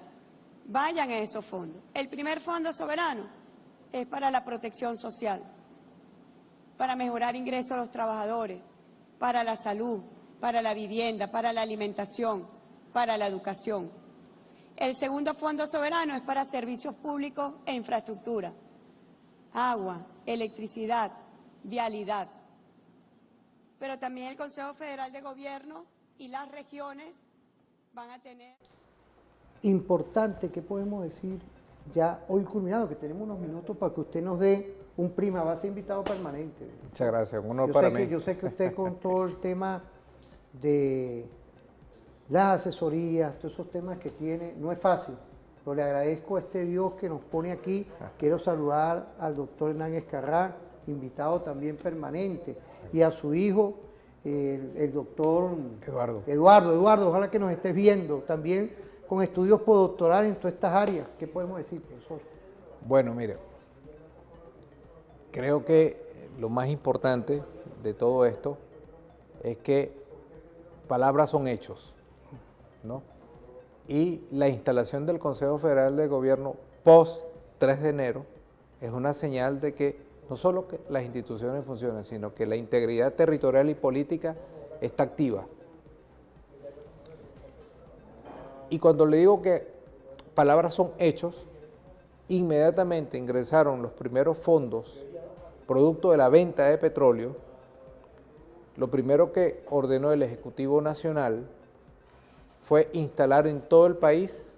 S11: vayan a esos fondos. El primer fondo soberano es para la protección social, para mejorar ingresos a los trabajadores, para la salud, para la vivienda, para la alimentación, para la educación. El segundo fondo soberano es para servicios públicos e infraestructura, agua, electricidad, vialidad. Pero también el Consejo Federal de Gobierno y las regiones van a tener...
S2: Importante, ¿qué podemos decir? Ya hoy culminado, que tenemos unos minutos para que usted nos dé un prima base invitado permanente.
S3: Muchas gracias, un honor para mí.
S2: Yo sé que usted con todo el tema de las asesorías, todos esos temas que tiene, no es fácil, pero le agradezco a este Dios que nos pone aquí. Quiero saludar al doctor Hernán Escarrá, invitado también permanente, y a su hijo, el doctor Eduardo, ojalá que nos estés viendo, también con estudios postdoctorales en todas estas áreas. ¿Qué podemos decir, profesor?
S3: Bueno, mire, creo que lo más importante de todo esto es que palabras son hechos, ¿no? Y la instalación del Consejo Federal de Gobierno post 3 de enero es una señal de que no solo que las instituciones funcionen, sino que la integridad territorial y política está activa. Y cuando le digo que palabras son hechos, inmediatamente ingresaron los primeros fondos producto de la venta de petróleo. Lo primero que ordenó el Ejecutivo Nacional fue instalar en todo el país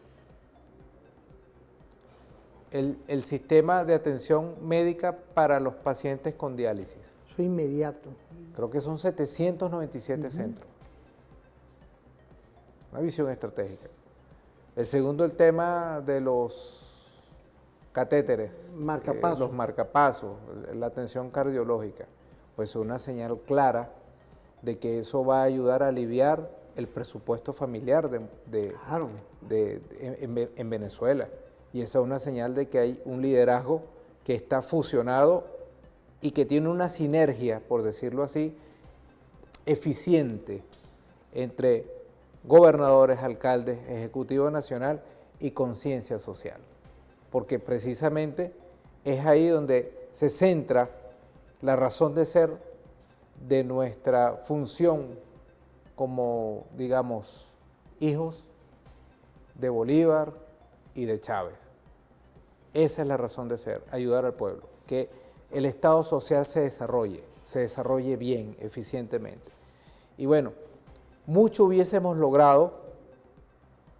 S3: el sistema de atención médica para los pacientes con diálisis.
S2: Eso inmediato.
S3: Creo que son 797 centros. Una visión estratégica. El segundo, el tema de los catéteres, los marcapasos, la atención cardiológica. Pues es una señal clara de que eso va a ayudar a aliviar el presupuesto familiar en Venezuela. Y esa es una señal de que hay un liderazgo que está fusionado y que tiene una sinergia, por decirlo así, eficiente entre gobernadores, alcaldes, Ejecutivo Nacional y conciencia social. Porque precisamente es ahí donde se centra la razón de ser de nuestra función como, digamos, hijos de Bolívar y de Chávez. Esa es la razón de ser, ayudar al pueblo, que el Estado social se desarrolle bien, eficientemente. Y bueno, mucho hubiésemos logrado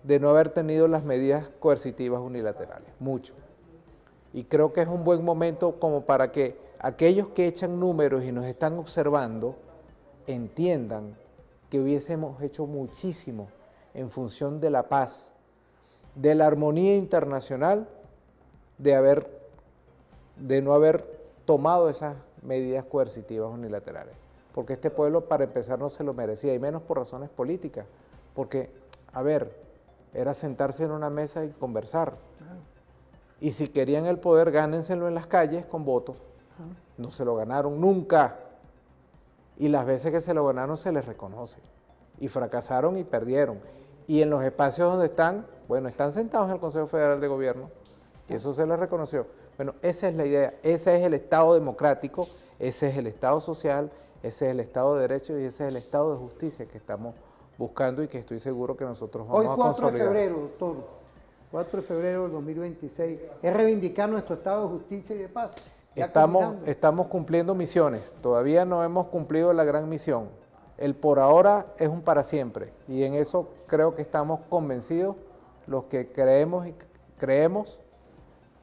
S3: de no haber tenido las medidas coercitivas unilaterales, mucho. Y creo que es un buen momento como para que aquellos que echan números y nos están observando entiendan que hubiésemos hecho muchísimo en función de la paz, de la armonía internacional, de no haber tomado esas medidas coercitivas unilaterales. Porque este pueblo, para empezar, no se lo merecía, y menos por razones políticas. Porque, a ver, era sentarse en una mesa y conversar. Y si querían el poder, gánenselo en las calles con votos. No se lo ganaron nunca. Y las veces que se lo ganaron se les reconoce. Y fracasaron y perdieron. Y en los espacios donde están, bueno, están sentados en el Consejo Federal de Gobierno, y eso se les reconoció. Bueno, esa es la idea, ese es el Estado democrático, ese es el Estado social, ese es el Estado de Derecho y ese es el Estado de Justicia que estamos buscando y que estoy seguro que nosotros vamos a consolidar.
S2: Hoy 4 de febrero, doctor, 4 de febrero del 2026, es reivindicar nuestro Estado de justicia y de paz.
S3: Estamos cumpliendo misiones, todavía no hemos cumplido la gran misión. El por ahora es un para siempre y en eso creo que estamos convencidos los que creemos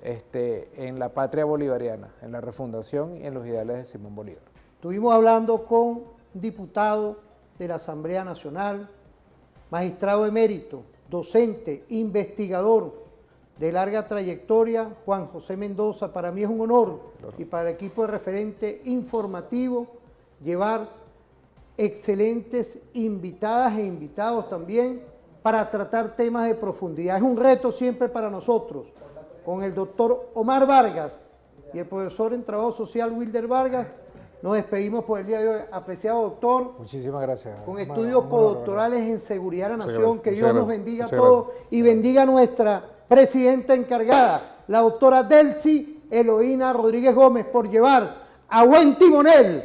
S3: en la patria bolivariana, en la refundación y en los ideales de Simón Bolívar.
S2: Estuvimos hablando con un diputado de la Asamblea Nacional, magistrado emérito, docente, investigador de larga trayectoria, Juan José Mendoza. Para mí es un honor y para el equipo de referente informativo llevar excelentes invitadas e invitados también para tratar temas de profundidad. Es un reto siempre para nosotros. Con el doctor Omar Vargas y el profesor en Trabajo Social Wilder Vargas, nos despedimos por el día de hoy. Apreciado doctor.
S3: Muchísimas gracias.
S2: Con estudios postdoctorales en Seguridad de la Nación. Que Dios nos bendiga a todos y bendiga a nuestra presidenta encargada, la doctora Delcy Eloína Rodríguez Gómez, por llevar a buen timonel,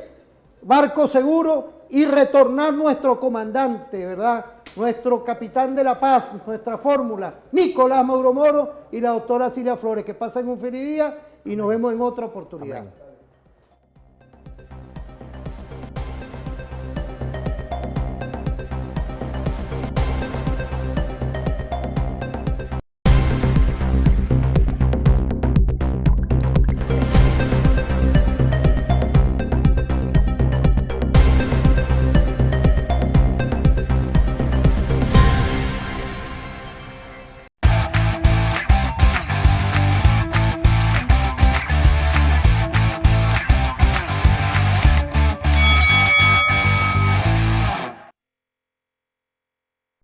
S2: barco seguro y retornar nuestro comandante, ¿verdad? Nuestro capitán de la paz, nuestra fórmula, Nicolás Mauro Moro y la doctora Cilia Flores. Que pasen un feliz día y nos vemos en otra oportunidad.
S3: Amén.